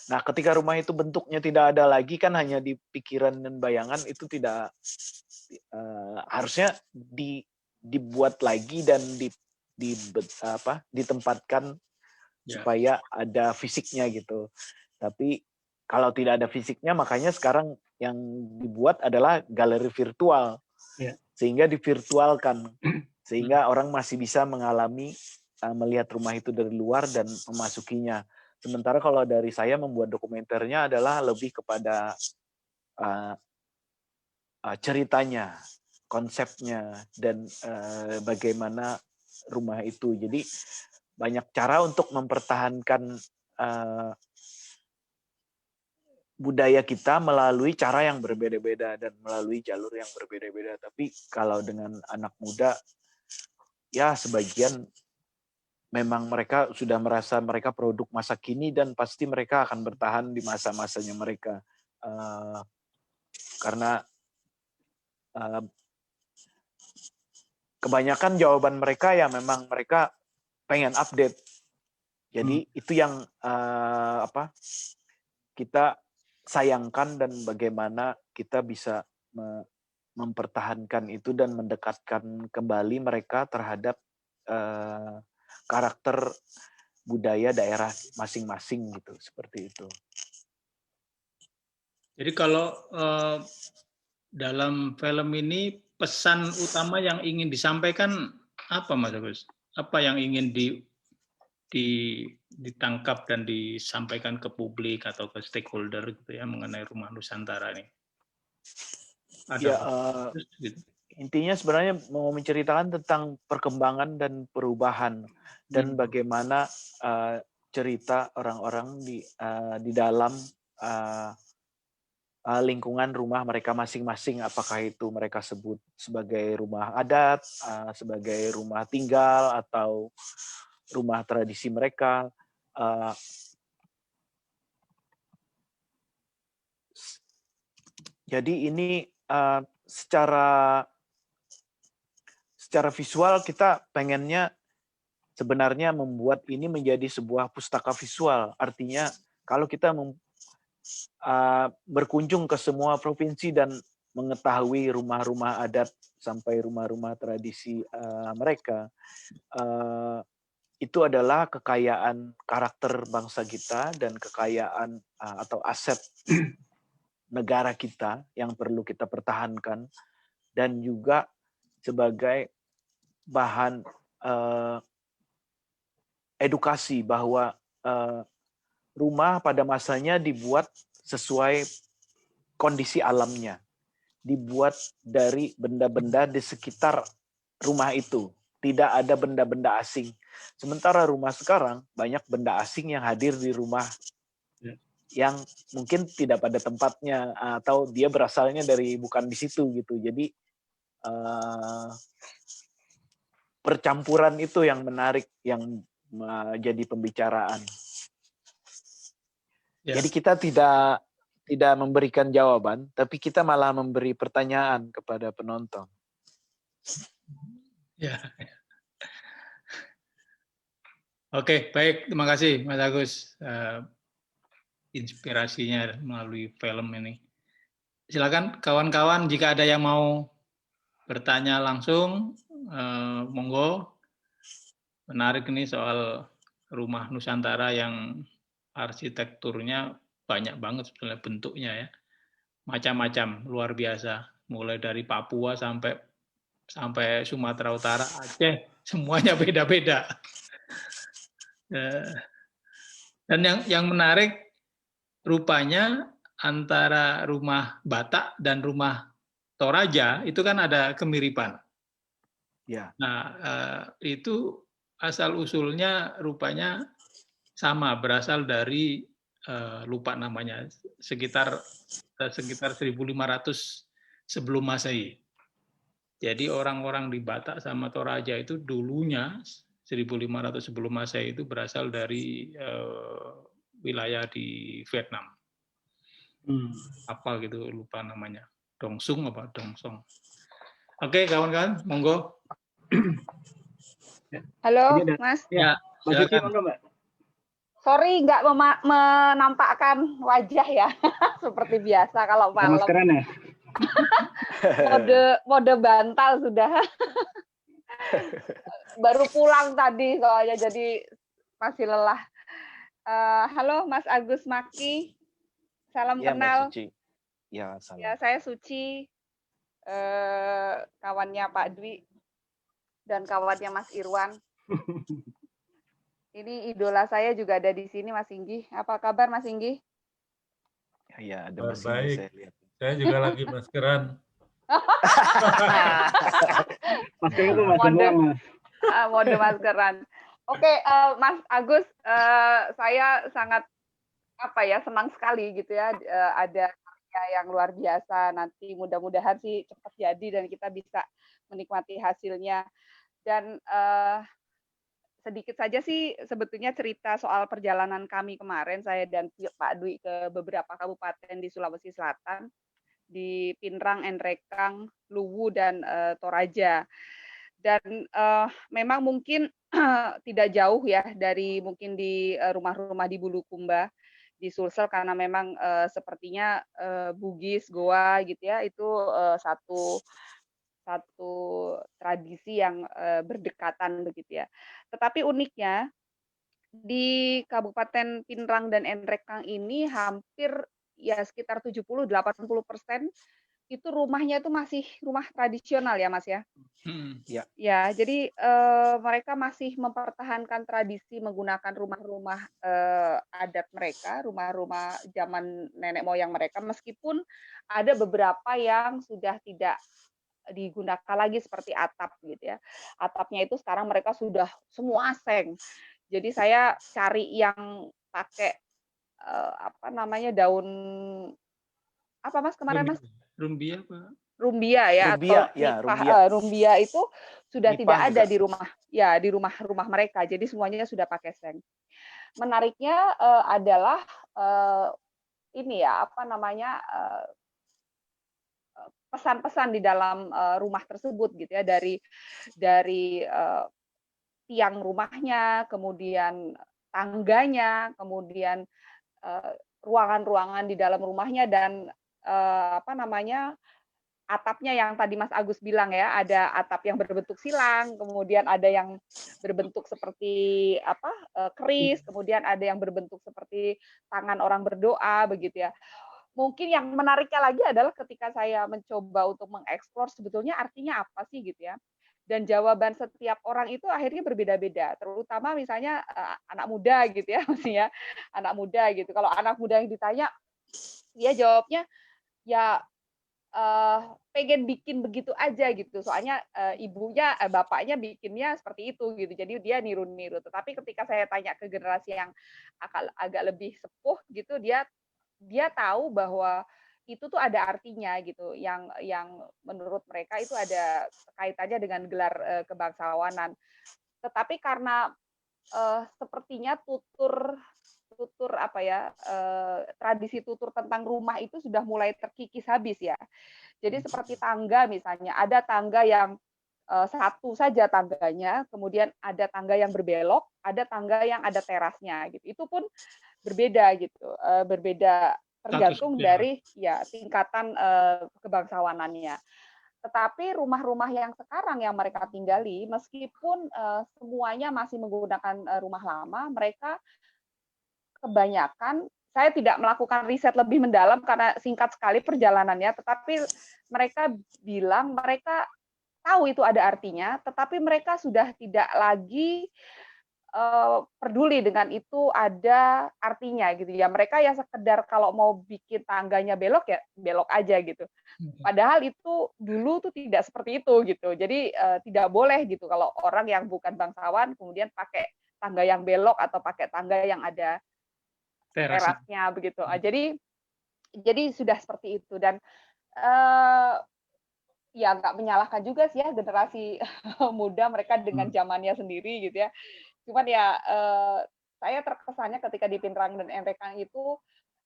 [SPEAKER 13] Nah, ketika rumah itu bentuknya tidak ada lagi, kan hanya di pikiran dan bayangan, itu tidak harusnya dibuat lagi dan ditempatkan supaya ada fisiknya gitu. Tapi kalau tidak ada fisiknya, makanya sekarang yang dibuat adalah galeri virtual, sehingga divirtualkan, sehingga orang masih bisa mengalami melihat rumah itu dari luar dan memasukinya. Sementara kalau dari saya membuat dokumenternya adalah lebih kepada ceritanya, konsepnya, dan bagaimana rumah itu. Jadi banyak cara untuk mempertahankan budaya kita melalui cara yang berbeda-beda dan melalui jalur yang berbeda-beda. Tapi kalau dengan anak muda, ya sebagian memang mereka sudah merasa mereka produk masa kini dan pasti mereka akan bertahan di masa-masanya mereka. Karena kebanyakan jawaban mereka ya memang mereka pengen update. Jadi itu yang kita sayangkan dan bagaimana kita bisa mempertahankan itu dan mendekatkan kembali mereka terhadap karakter budaya daerah masing-masing gitu, seperti itu.
[SPEAKER 14] Jadi kalau dalam film ini pesan utama yang ingin disampaikan apa, Mas Agus? Apa yang ingin ditangkap dan disampaikan ke publik atau ke stakeholder gitu ya mengenai Rumah Nusantara ini?
[SPEAKER 13] Intinya sebenarnya mau menceritakan tentang perkembangan dan perubahan dan bagaimana cerita orang-orang di dalam lingkungan rumah mereka masing-masing, apakah itu mereka sebut sebagai rumah adat, sebagai rumah tinggal, atau rumah tradisi mereka. Jadi ini secara visual kita pengennya sebenarnya membuat ini menjadi sebuah pustaka visual. Artinya kalau kita berkunjung ke semua provinsi dan mengetahui rumah-rumah adat sampai rumah-rumah tradisi mereka, itu adalah kekayaan karakter bangsa kita dan kekayaan atau aset negara kita yang perlu kita pertahankan, dan juga sebagai bahan edukasi bahwa rumah pada masanya dibuat sesuai kondisi alamnya, dibuat dari benda-benda di sekitar rumah itu, tidak ada benda-benda asing. Sementara rumah sekarang banyak benda asing yang hadir di rumah yang mungkin tidak pada tempatnya atau dia berasalnya dari bukan di situ gitu. Jadi percampuran itu yang menarik, yang jadi pembicaraan. Jadi kita tidak memberikan jawaban, tapi kita malah memberi pertanyaan kepada penonton.
[SPEAKER 15] Ya. Oke, baik. Terima kasih, Mas Agus. Inspirasinya melalui film ini. Silakan kawan-kawan, jika ada yang mau bertanya langsung, monggo. Menarik nih soal rumah Nusantara yang arsitekturnya banyak banget sebetulnya bentuknya ya. Macam-macam, luar biasa. Mulai dari Papua sampai Sumatera Utara, Aceh, semuanya beda-beda. Dan yang menarik, rupanya antara rumah Batak dan rumah Toraja itu kan ada kemiripan.
[SPEAKER 13] Ya.
[SPEAKER 15] Nah, itu asal-usulnya rupanya sama, berasal dari, lupa namanya, sekitar 1500 sebelum Masehi. Jadi orang-orang di Batak sama Toraja itu dulunya 1500 sebelum Masehi itu berasal dari wilayah di Vietnam. Apa gitu, lupa namanya. Dongsung apa Dongsong. Oke, kawan-kawan, monggo.
[SPEAKER 16] Halo, Mas.
[SPEAKER 15] Ya, silakan.
[SPEAKER 16] Sorry nggak menampakkan wajah ya, seperti biasa kalau malam.
[SPEAKER 1] Maskeran ya?
[SPEAKER 16] Mode bantal sudah. Baru pulang tadi soalnya jadi masih lelah. Halo Mas Agus Maki, salam
[SPEAKER 13] Ya,
[SPEAKER 16] kenal.
[SPEAKER 13] Mbak Suci. Ya, salam.
[SPEAKER 16] Ya, saya Suci, kawannya Pak Dwi dan kawannya Mas Irwan. Ini idola saya juga ada di sini, Mas Inggi. Apa kabar, Mas Inggi?
[SPEAKER 13] Ya, ada Mas Inggi,
[SPEAKER 17] Baik.
[SPEAKER 13] saya lihat.
[SPEAKER 17] Saya juga lagi maskeran.
[SPEAKER 1] Masker itu masih buang, Mas.
[SPEAKER 16] Mode maskeran. Oke, Mas Agus, saya sangat senang sekali gitu ya, ada karya yang luar biasa. Nanti mudah-mudahan sih cepat jadi dan kita bisa menikmati hasilnya. Dan sedikit saja sih sebetulnya cerita soal perjalanan kami kemarin, saya dan Pak Dwi ke beberapa kabupaten di Sulawesi Selatan, di Pinrang, Enrekang, Luwu, dan Toraja. Dan memang mungkin tidak jauh ya dari mungkin di rumah-rumah di Bulukumba, di Sulsel, karena memang sepertinya Bugis, Goa gitu ya, itu satu tradisi yang berdekatan begitu ya. Tetapi uniknya di Kabupaten Pinrang dan Enrekang ini hampir ya sekitar 70-80% itu rumahnya itu masih rumah tradisional ya Mas ya.
[SPEAKER 13] Ya.
[SPEAKER 16] Ya, jadi mereka masih mempertahankan tradisi menggunakan rumah-rumah adat mereka, rumah-rumah zaman nenek moyang mereka, meskipun ada beberapa yang sudah tidak digunakan lagi seperti atap gitu ya. Atapnya itu sekarang mereka sudah semua seng. Jadi saya cari yang pakai daun apa Mas kemarin Mas?
[SPEAKER 15] Rumbia Pak.
[SPEAKER 16] Rumbia ya,
[SPEAKER 13] Rumbia,
[SPEAKER 16] atau
[SPEAKER 13] ya,
[SPEAKER 16] nipah. Rumbia itu sudah
[SPEAKER 13] Nipah
[SPEAKER 16] tidak ada
[SPEAKER 13] juga.
[SPEAKER 16] di rumah ya, di rumah mereka. Jadi semuanya sudah pakai seng. Menariknya adalah ini ya pesan-pesan di dalam rumah tersebut gitu ya, dari tiang rumahnya, kemudian tangganya, kemudian ruangan-ruangan di dalam rumahnya, dan atapnya yang tadi Mas Agus bilang ya, ada atap yang berbentuk silang, kemudian ada yang berbentuk seperti keris, kemudian ada yang berbentuk seperti tangan orang berdoa begitu ya. Mungkin yang menariknya lagi adalah ketika saya mencoba untuk mengeksplor sebetulnya artinya apa sih gitu ya. Dan jawaban setiap orang itu akhirnya berbeda-beda, terutama misalnya anak muda gitu ya, maksudnya anak muda gitu. Kalau anak muda yang ditanya, dia jawabnya ya pengen bikin begitu aja gitu. Soalnya bapaknya bikinnya seperti itu gitu. Jadi dia niru-niru. Tetapi ketika saya tanya ke generasi yang agak lebih sepuh gitu, dia tahu bahwa itu tuh ada artinya gitu, yang menurut mereka itu ada kaitannya dengan gelar kebangsawanan. Tetapi karena sepertinya tradisi tutur tentang rumah itu sudah mulai terkikis habis ya. Jadi seperti tangga misalnya, ada tangga yang satu saja tangganya, kemudian ada tangga yang berbelok, ada tangga yang ada terasnya gitu. Itu pun berbeda gitu, berbeda tergantung dari ya tingkatan kebangsawanannya. Tetapi rumah-rumah yang sekarang yang mereka tinggali, meskipun semuanya masih menggunakan rumah lama, mereka kebanyakan, saya tidak melakukan riset lebih mendalam karena singkat sekali perjalanannya, tetapi mereka bilang mereka tahu itu ada artinya, tetapi mereka sudah tidak lagi peduli dengan itu ada artinya gitu ya. Mereka ya sekedar kalau mau bikin tangganya belok ya belok aja gitu. Padahal itu dulu tuh tidak seperti itu gitu. Jadi tidak boleh gitu kalau orang yang bukan bangsawan kemudian pakai tangga yang belok atau pakai tangga yang ada terasnya begitu. Jadi sudah seperti itu dan ya nggak menyalahkan juga sih ya generasi muda mereka dengan zamannya sendiri gitu ya. Cuman ya saya terkesannya ketika di Pinrang dan Enrekang itu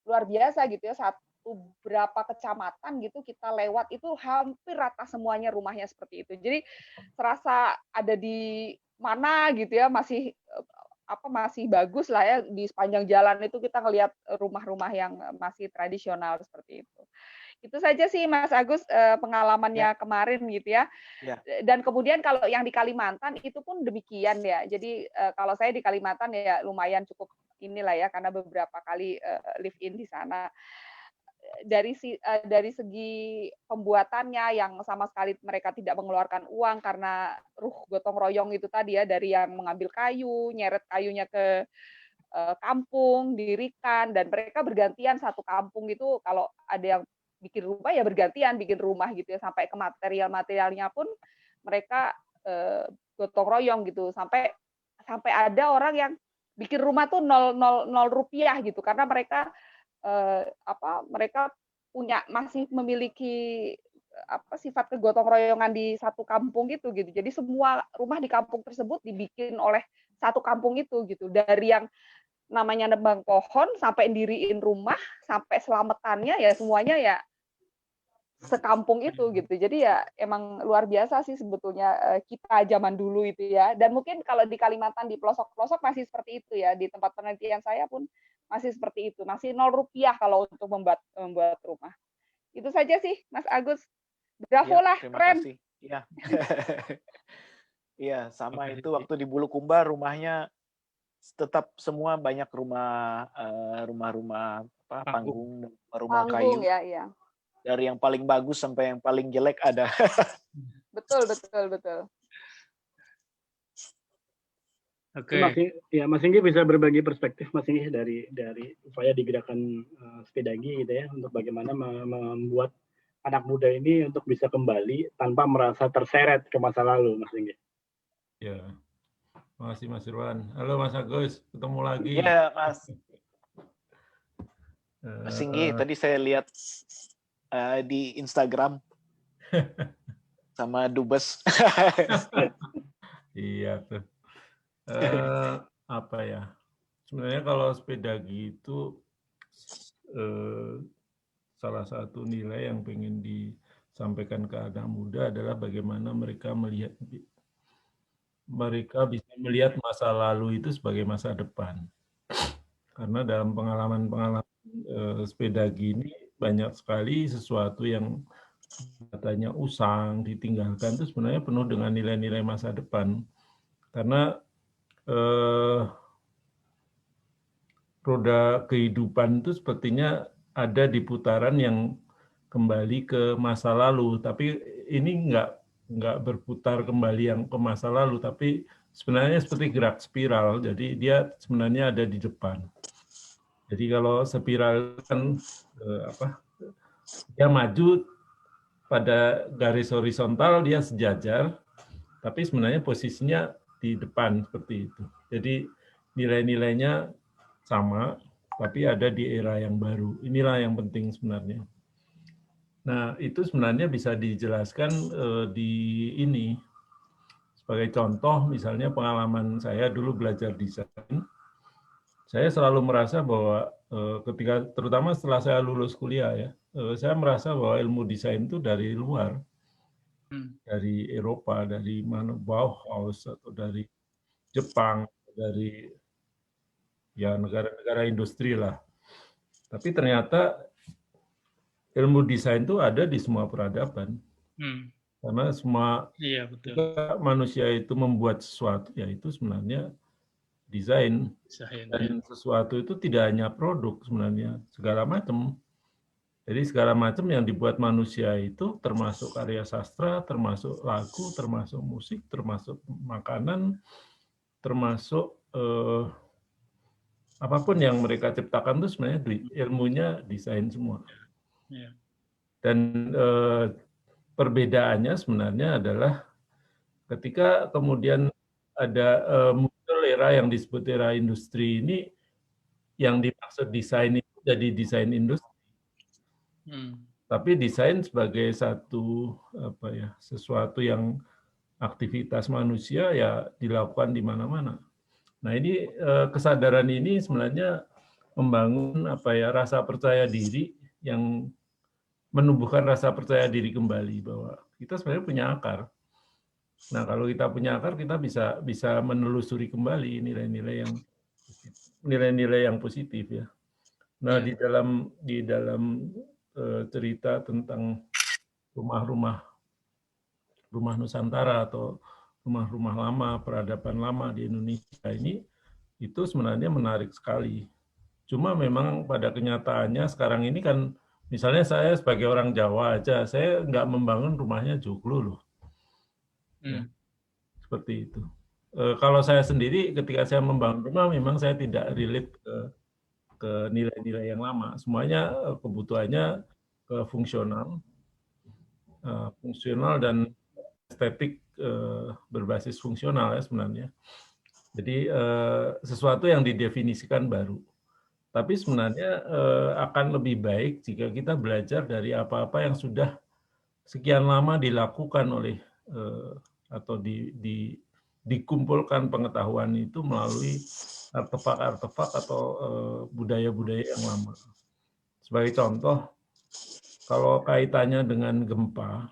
[SPEAKER 16] luar biasa gitu ya, satu berapa kecamatan gitu kita lewat itu hampir rata semuanya rumahnya seperti itu. Jadi serasa ada di mana gitu ya, masih masih bagus lah ya di sepanjang jalan itu kita ngelihat rumah-rumah yang masih tradisional seperti itu. Itu saja sih Mas Agus pengalamannya kemarin gitu ya. Dan kemudian kalau yang di Kalimantan itu pun demikian ya. Jadi kalau saya di Kalimantan ya lumayan cukup inilah ya karena beberapa kali live in di sana. Dari segi pembuatannya yang sama sekali mereka tidak mengeluarkan uang karena gotong royong itu tadi ya, dari yang mengambil kayu, nyeret kayunya ke kampung, dirikan, dan mereka bergantian satu kampung itu kalau ada yang bikin rumah ya bergantian bikin rumah gitu ya, sampai ke materialnya pun mereka gotong royong gitu, sampai ada orang yang bikin rumah tuh 0 rupiah gitu karena mereka mereka masih memiliki sifat kegotong royongan di satu kampung gitu. Jadi semua rumah di kampung tersebut dibikin oleh satu kampung itu gitu. Dari yang namanya nebang pohon sampai diriin rumah sampai selamatannya ya semuanya ya sekampung itu gitu. Jadi ya emang luar biasa sih sebetulnya kita zaman dulu itu ya. Dan mungkin kalau di Kalimantan di pelosok-pelosok masih seperti itu ya. Di tempat penelitian saya pun masih seperti itu. Masih 0 rupiah kalau untuk membuat rumah. Itu saja sih Mas Agus. Bravo lah, keren.
[SPEAKER 13] Iya. Iya, sama itu waktu di Bulukumba rumahnya tetap semua banyak rumah panggung, rumah kayu.
[SPEAKER 16] Ya, iya.
[SPEAKER 13] Dari yang paling bagus sampai yang paling jelek ada.
[SPEAKER 16] Betul.
[SPEAKER 1] Oke. Mas Inggi bisa berbagi perspektif Mas Inggi dari upaya di gerakan Sepedagi gitu ya, untuk bagaimana membuat anak muda ini untuk bisa kembali tanpa merasa terseret ke masa lalu, Mas Inggi.
[SPEAKER 17] Ya, makasih Mas Irwan. Halo Mas Agus, ketemu lagi.
[SPEAKER 13] Iya Mas. Mas Inggi, tadi saya lihat di Instagram sama Dubes.
[SPEAKER 17] Iya tuh. Apa ya? Sebenarnya kalau Sepedagi itu salah satu nilai yang pengen disampaikan ke anak muda adalah bagaimana mereka bisa melihat masa lalu itu sebagai masa depan. Karena dalam pengalaman Sepedagi ini banyak sekali sesuatu yang katanya usang, ditinggalkan itu sebenarnya penuh dengan nilai-nilai masa depan. Karena roda kehidupan itu sepertinya ada di putaran yang kembali ke masa lalu, tapi ini nggak berputar kembali yang ke masa lalu, tapi sebenarnya seperti gerak spiral, jadi dia sebenarnya ada di depan. Jadi kalau spiral kan dia maju pada garis horizontal, dia sejajar, tapi sebenarnya posisinya di depan seperti itu. Jadi nilai-nilainya sama, tapi ada di era yang baru. Inilah yang penting sebenarnya. Nah, itu sebenarnya bisa dijelaskan di ini. Sebagai contoh, misalnya pengalaman saya dulu belajar desain, saya selalu merasa bahwa ketika, terutama setelah saya lulus kuliah ya, saya merasa bahwa ilmu desain itu dari luar. dari Eropa, dari mana Bauhaus atau dari Jepang, dari ya negara-negara industri lah. Tapi ternyata ilmu desain itu ada di semua peradaban. Karena semua manusia itu membuat sesuatu, ya itu sebenarnya desain. Dan sesuatu itu tidak hanya produk sebenarnya, segala macam. Jadi segala macam yang dibuat manusia itu termasuk karya sastra, termasuk lagu, termasuk musik, termasuk makanan, termasuk apapun yang mereka ciptakan itu sebenarnya ilmunya desain semua. Dan perbedaannya sebenarnya adalah ketika kemudian ada muncul era yang disebut era industri ini, yang dimaksud desain itu jadi desain industri. Tapi desain sebagai satu sesuatu yang aktivitas manusia ya dilakukan di mana-mana. Nah ini kesadaran ini sebenarnya membangun rasa percaya diri yang menumbuhkan rasa percaya diri kembali bahwa kita sebenarnya punya akar. Nah kalau kita punya akar kita bisa menelusuri kembali nilai-nilai yang positif ya. Nah di dalam cerita tentang rumah Nusantara atau rumah-rumah lama, peradaban lama di Indonesia ini, itu sebenarnya menarik sekali. Cuma memang pada kenyataannya sekarang ini kan, misalnya saya sebagai orang Jawa aja, saya nggak membangun rumahnya joglo loh. Ya, seperti itu. Kalau saya sendiri, ketika saya membangun rumah, memang saya tidak relate ke nilai-nilai yang lama. Semuanya kebutuhannya fungsional dan estetik berbasis fungsional ya sebenarnya. Jadi sesuatu yang didefinisikan baru. Tapi sebenarnya akan lebih baik jika kita belajar dari apa-apa yang sudah sekian lama dilakukan oleh atau dikumpulkan pengetahuan itu melalui artefak-artefak atau budaya-budaya yang lama. Sebagai contoh, kalau kaitannya dengan gempa,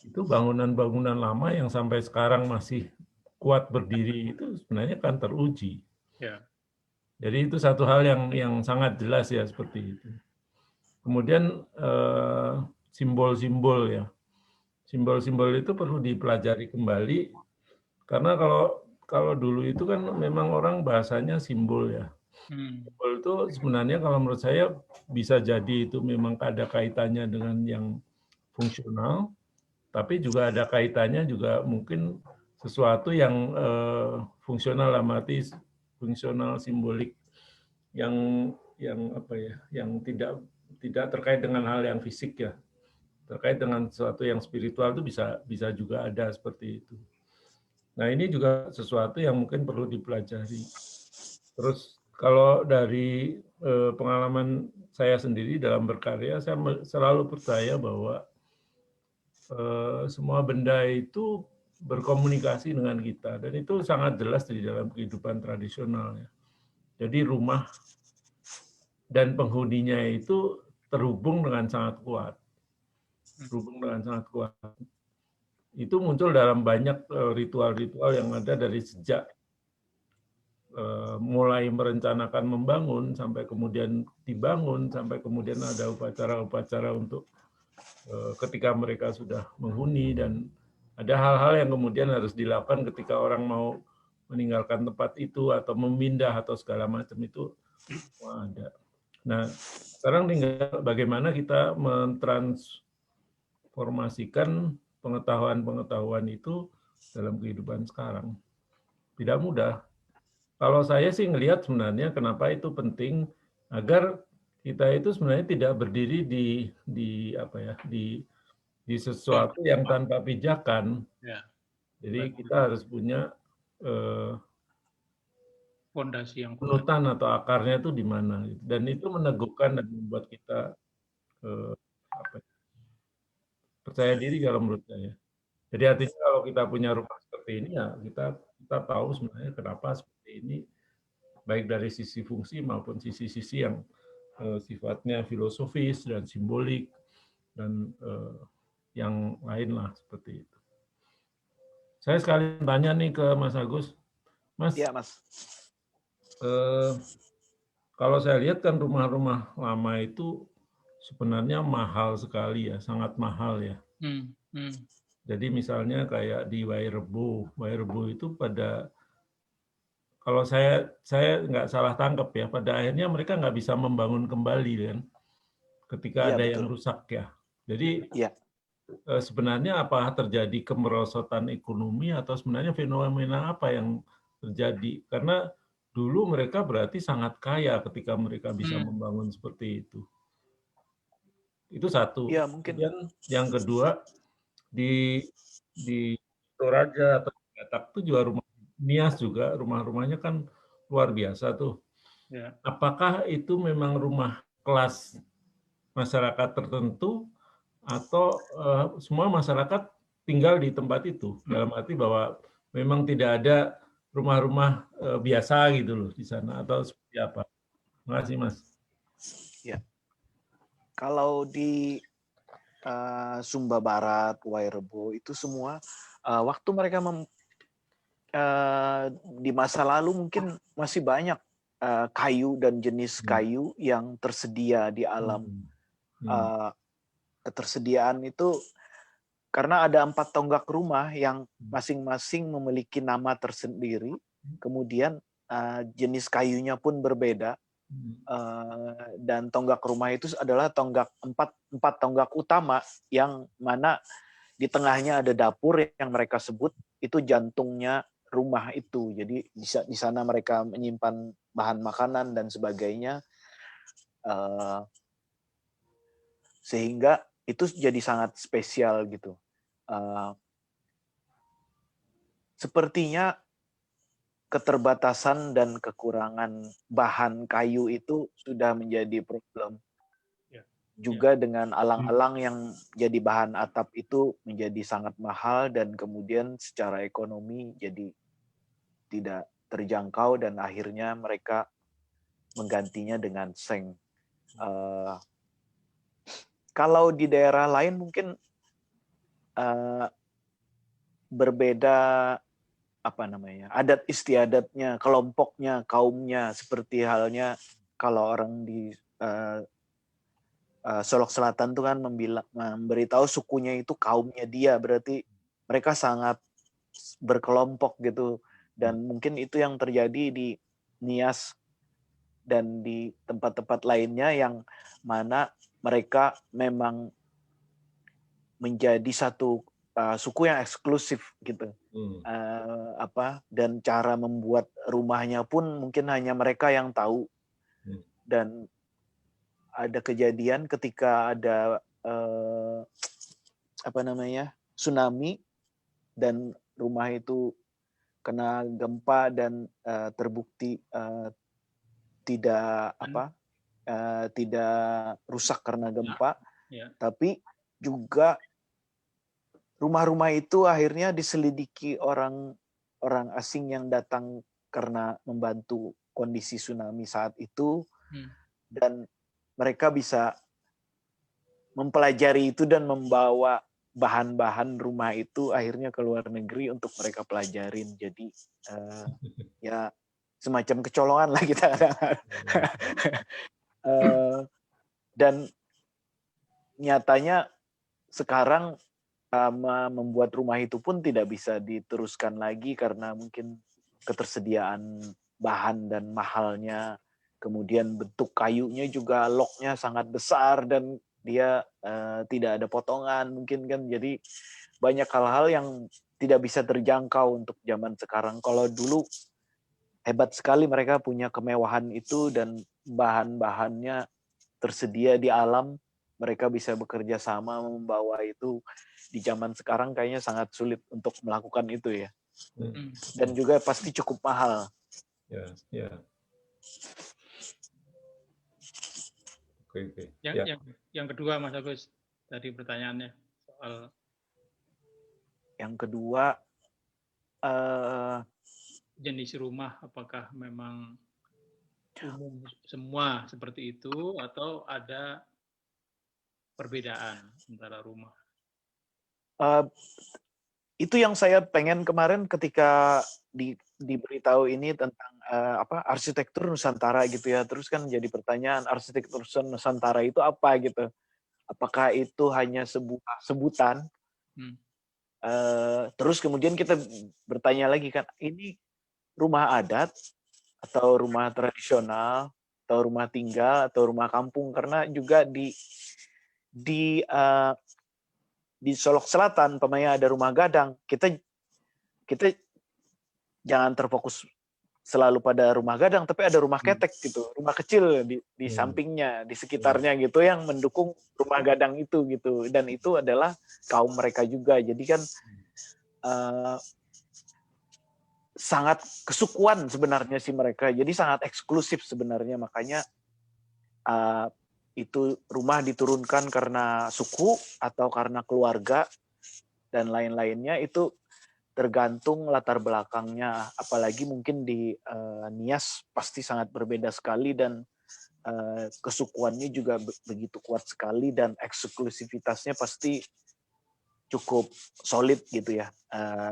[SPEAKER 17] itu bangunan-bangunan lama yang sampai sekarang masih kuat berdiri itu sebenarnya kan teruji. Ya. Jadi itu satu hal yang sangat jelas ya seperti itu. Kemudian simbol-simbol ya. Simbol-simbol itu perlu dipelajari kembali karena kalau dulu itu kan memang orang bahasanya simbol ya. Simbol itu sebenarnya kalau menurut saya bisa jadi itu memang ada kaitannya dengan yang fungsional, tapi juga ada kaitannya juga mungkin sesuatu yang fungsional amati, fungsional simbolik yang tidak terkait dengan hal yang fisik ya, terkait dengan sesuatu yang spiritual itu bisa juga ada seperti itu. Nah ini juga sesuatu yang mungkin perlu dipelajari. Terus kalau dari pengalaman saya sendiri dalam berkarya, saya selalu percaya bahwa semua benda itu berkomunikasi dengan kita, dan itu sangat jelas di dalam kehidupan tradisional. Ya. Jadi rumah dan penghuninya itu terhubung dengan sangat kuat. Itu muncul dalam banyak ritual-ritual yang ada dari sejak mulai merencanakan membangun, sampai kemudian dibangun, sampai kemudian ada upacara-upacara untuk ketika mereka sudah menghuni, dan ada hal-hal yang kemudian harus dilakukan ketika orang mau meninggalkan tempat itu atau memindah atau segala macam itu ada. Nah, sekarang tinggal bagaimana kita mentransformasikan pengetahuan-pengetahuan itu dalam kehidupan sekarang. Tidak mudah. Kalau saya sih ngelihat sebenarnya kenapa itu penting agar kita itu sebenarnya tidak berdiri di sesuatu yang tanpa pijakan. Ya. Jadi kita harus punya
[SPEAKER 15] fondasi yang
[SPEAKER 17] kuat atau akarnya itu di mana, dan itu meneguhkan dan membuat kita percaya diri kalau menurut saya. Jadi artinya kalau kita punya rumah seperti ini ya kita tahu sebenarnya kenapa seperti ini, baik dari sisi fungsi maupun sisi-sisi yang sifatnya filosofis dan simbolik dan yang lain lah seperti itu. Saya sekali tanya nih ke Mas Agus, Mas.
[SPEAKER 13] Iya, Mas.
[SPEAKER 17] Kalau saya lihat kan rumah-rumah lama itu sebenarnya mahal sekali ya, sangat mahal ya. Jadi misalnya kayak di Wairebo itu pada, kalau saya nggak salah tangkap ya, pada akhirnya mereka nggak bisa membangun kembali kan, ketika ada yang rusak ya. Jadi sebenarnya apa terjadi kemerosotan ekonomi atau sebenarnya fenomena apa yang terjadi? Karena dulu mereka berarti sangat kaya ketika mereka bisa membangun seperti itu. Itu satu.
[SPEAKER 13] Ya, mungkin.
[SPEAKER 17] Kemudian yang kedua, di Toraja atau Batak itu juga rumah Nias juga, rumah-rumahnya kan luar biasa tuh.
[SPEAKER 15] Ya.
[SPEAKER 17] Apakah itu memang rumah kelas masyarakat tertentu atau semua masyarakat tinggal di tempat itu? Dalam arti bahwa memang tidak ada rumah-rumah biasa gitu loh di sana, atau seperti apa? Terima kasih, Mas.
[SPEAKER 13] Ya. Kalau di Sumba Barat, Wairebo itu semua waktu mereka di masa lalu mungkin masih banyak kayu dan jenis kayu yang tersedia di alam. Ketersediaan itu karena ada 4 tonggak rumah yang masing-masing memiliki nama tersendiri, kemudian jenis kayunya pun berbeda. Dan tonggak rumah itu adalah empat tonggak utama yang mana di tengahnya ada dapur yang mereka sebut itu jantungnya rumah itu. Jadi di sana mereka menyimpan bahan makanan dan sebagainya, sehingga itu jadi sangat spesial gitu. Sepertinya keterbatasan dan kekurangan bahan kayu itu sudah menjadi problem. Juga dengan alang-alang yang jadi bahan atap itu menjadi sangat mahal dan kemudian secara ekonomi jadi tidak terjangkau dan akhirnya mereka menggantinya dengan seng. Kalau di daerah lain mungkin berbeda adat istiadatnya, kelompoknya, kaumnya, seperti halnya kalau orang di Solok Selatan tuh kan memberitahu sukunya itu kaumnya dia, berarti mereka sangat berkelompok gitu, dan mungkin itu yang terjadi di Nias dan di tempat-tempat lainnya yang mana mereka memang menjadi satu suku yang eksklusif gitu. Dan cara membuat rumahnya pun mungkin hanya mereka yang tahu. Dan ada kejadian ketika ada tsunami dan rumah itu kena gempa dan terbukti tidak rusak karena gempa, tapi juga rumah-rumah itu akhirnya diselidiki orang asing yang datang karena membantu kondisi tsunami saat itu, dan mereka bisa mempelajari itu dan membawa bahan-bahan rumah itu akhirnya ke luar negeri untuk mereka pelajarin. Jadi ya semacam kecolongan lah kita. Dan nyatanya sekarang membuat rumah itu pun tidak bisa diteruskan lagi karena mungkin ketersediaan bahan dan mahalnya, kemudian bentuk kayunya juga loknya sangat besar dan dia tidak ada potongan mungkin kan, jadi banyak hal-hal yang tidak bisa terjangkau untuk zaman sekarang. Kalau dulu hebat sekali mereka punya kemewahan itu dan bahan-bahannya tersedia di alam, mereka bisa bekerja sama membawa itu. Di zaman sekarang kayaknya sangat sulit untuk melakukan itu ya. Dan juga pasti cukup mahal.
[SPEAKER 17] Ya. Oke.
[SPEAKER 15] Yang kedua, Mas Agus, tadi pertanyaannya soal
[SPEAKER 13] yang kedua
[SPEAKER 15] jenis rumah, apakah memang umum semua seperti itu atau ada perbedaan antara rumah?
[SPEAKER 13] Itu yang saya pengen kemarin ketika diberitahu ini tentang arsitektur Nusantara gitu ya. Terus kan jadi pertanyaan, arsitektur Nusantara itu apa gitu? Apakah itu hanya sebuah sebutan? Terus kemudian kita bertanya lagi kan, ini rumah adat atau rumah tradisional atau rumah tinggal atau rumah kampung? Karena juga di Solok Selatan pemaya ada rumah gadang. Kita jangan terfokus selalu pada rumah gadang, tapi ada rumah ketek gitu, rumah kecil di sampingnya, di sekitarnya gitu yang mendukung rumah gadang itu gitu. Dan itu adalah kaum mereka juga. Jadi kan sangat kesukuan sebenarnya sih mereka. Jadi sangat eksklusif sebenarnya, makanya itu rumah diturunkan karena suku atau karena keluarga dan lain-lainnya, itu tergantung latar belakangnya. Apalagi mungkin di Nias pasti sangat berbeda sekali, dan kesukuannya juga begitu kuat sekali, dan eksklusivitasnya pasti cukup solid gitu ya.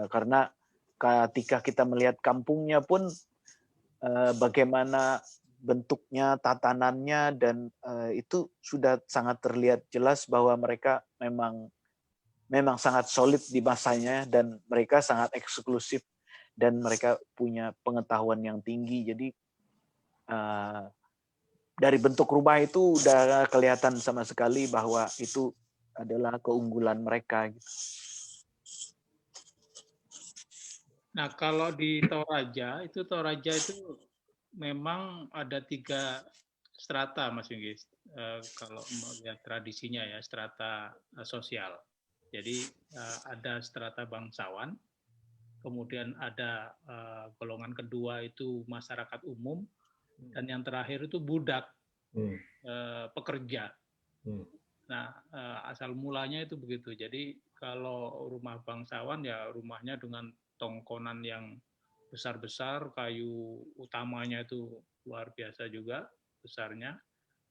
[SPEAKER 13] Karena ketika kita melihat kampungnya pun bagaimana bentuknya, tatanannya, dan itu sudah sangat terlihat jelas bahwa mereka memang sangat solid di masanya, dan mereka sangat eksklusif, dan mereka punya pengetahuan yang tinggi. Jadi dari bentuk rumah itu udah kelihatan sama sekali bahwa itu adalah keunggulan mereka gitu.
[SPEAKER 15] Nah, kalau di Toraja itu memang ada 3 strata, Mas Yunggis. Kalau melihat tradisinya ya, strata sosial. Jadi ada strata bangsawan, kemudian ada golongan kedua itu masyarakat umum, dan yang terakhir itu budak, pekerja. Nah, asal mulanya itu begitu. Jadi kalau rumah bangsawan ya rumahnya dengan tongkonan yang besar-besar, kayu utamanya itu luar biasa juga besarnya,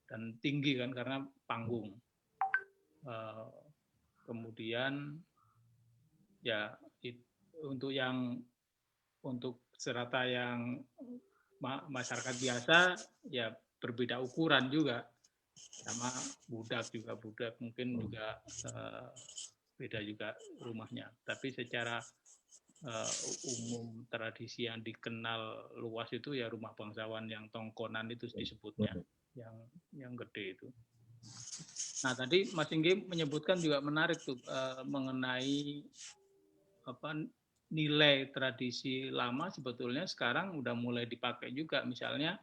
[SPEAKER 15] dan tinggi kan karena panggung. Kemudian ya untuk strata yang masyarakat biasa ya berbeda ukuran juga, sama budak mungkin juga beda juga rumahnya. Tapi secara umum tradisi yang dikenal luas itu ya rumah bangsawan yang tongkonan itu disebutnya, yang gede itu. Nah, tadi Mas Inggi menyebutkan juga menarik tuh mengenai nilai tradisi lama sebetulnya sekarang udah mulai dipakai juga, misalnya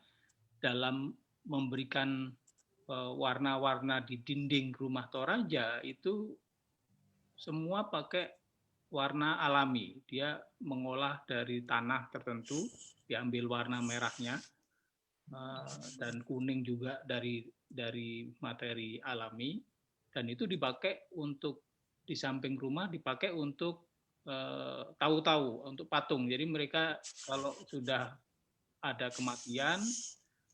[SPEAKER 15] dalam memberikan warna-warna di dinding rumah Toraja itu semua pakai warna alami. Dia mengolah dari tanah tertentu, diambil warna merahnya, dan kuning juga dari materi alami, dan itu dipakai untuk di samping rumah, dipakai untuk tahu-tahu, untuk patung. Jadi mereka kalau sudah ada kematian,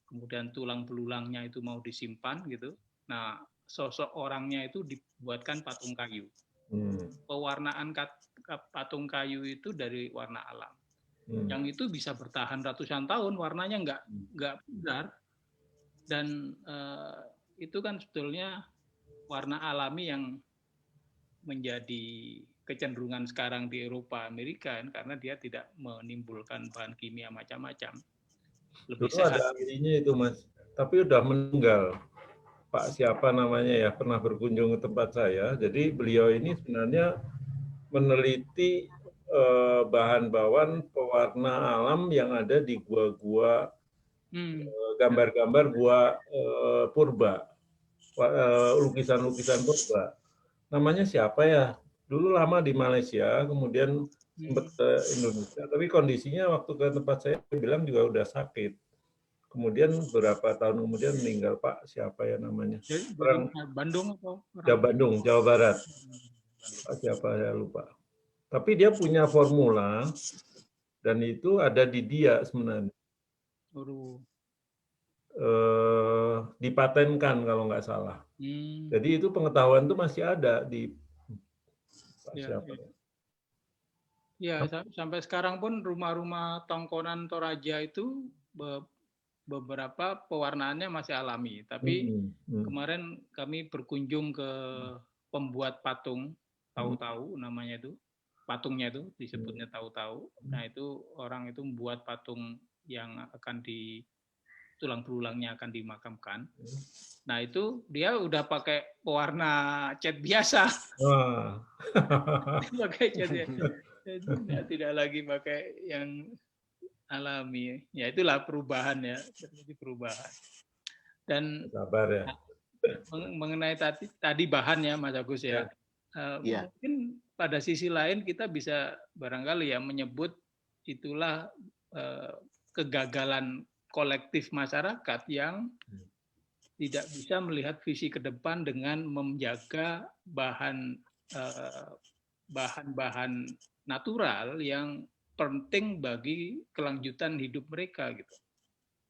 [SPEAKER 15] kemudian tulang belulangnya itu mau disimpan gitu, nah sosok orangnya itu dibuatkan patung kayu. Pewarnaan patung kayu itu dari warna alam, yang itu bisa bertahan ratusan tahun, warnanya nggak pudar, dan itu kan sebetulnya warna alami yang menjadi kecenderungan sekarang di Eropa, Amerika, karena dia tidak menimbulkan bahan kimia macam-macam. Lebih
[SPEAKER 17] sehat. Ada ahlinya itu, Mas, tapi udah meninggal. Pak siapa namanya ya, pernah berkunjung ke tempat saya. Jadi beliau ini sebenarnya meneliti bahan bawaan pewarna alam yang ada di gua-gua, gambar-gambar gua purba, lukisan-lukisan purba. Namanya siapa ya? Dulu lama di Malaysia, kemudian sempat ke Indonesia, tapi kondisinya waktu ke tempat saya bilang juga udah sakit. Kemudian beberapa tahun kemudian meninggal. Pak siapa ya namanya?
[SPEAKER 15] Orang Bandung atau?
[SPEAKER 17] Bandung, Jawa Barat. Pak siapa saya lupa. Tapi dia punya formula dan itu ada di dia sebenarnya. Dipatenkan kalau nggak salah. Jadi itu pengetahuan itu masih ada di siapa.
[SPEAKER 15] Ya, sampai sekarang pun rumah-rumah Tongkonan Toraja itu beberapa pewarnaannya masih alami. Tapi kemarin kami berkunjung ke pembuat patung tahu-tahu namanya itu, patungnya itu disebutnya tahu-tahu. Nah itu orang itu membuat patung yang akan tulang belulangnya akan dimakamkan. Nah itu dia udah pakai pewarna cat biasa. Pakai cat biasa. Tidak lagi pakai yang alami. Ya itulah perubahan ya, terjadi perubahan. Dan
[SPEAKER 17] sabar ya.
[SPEAKER 15] Mengenai tadi bahan ya Mas Agus ya. Mungkin pada sisi lain kita bisa barangkali ya menyebut itulah kegagalan kolektif masyarakat yang tidak bisa melihat visi ke depan dengan menjaga bahan-bahan natural yang penting bagi kelanjutan hidup mereka gitu.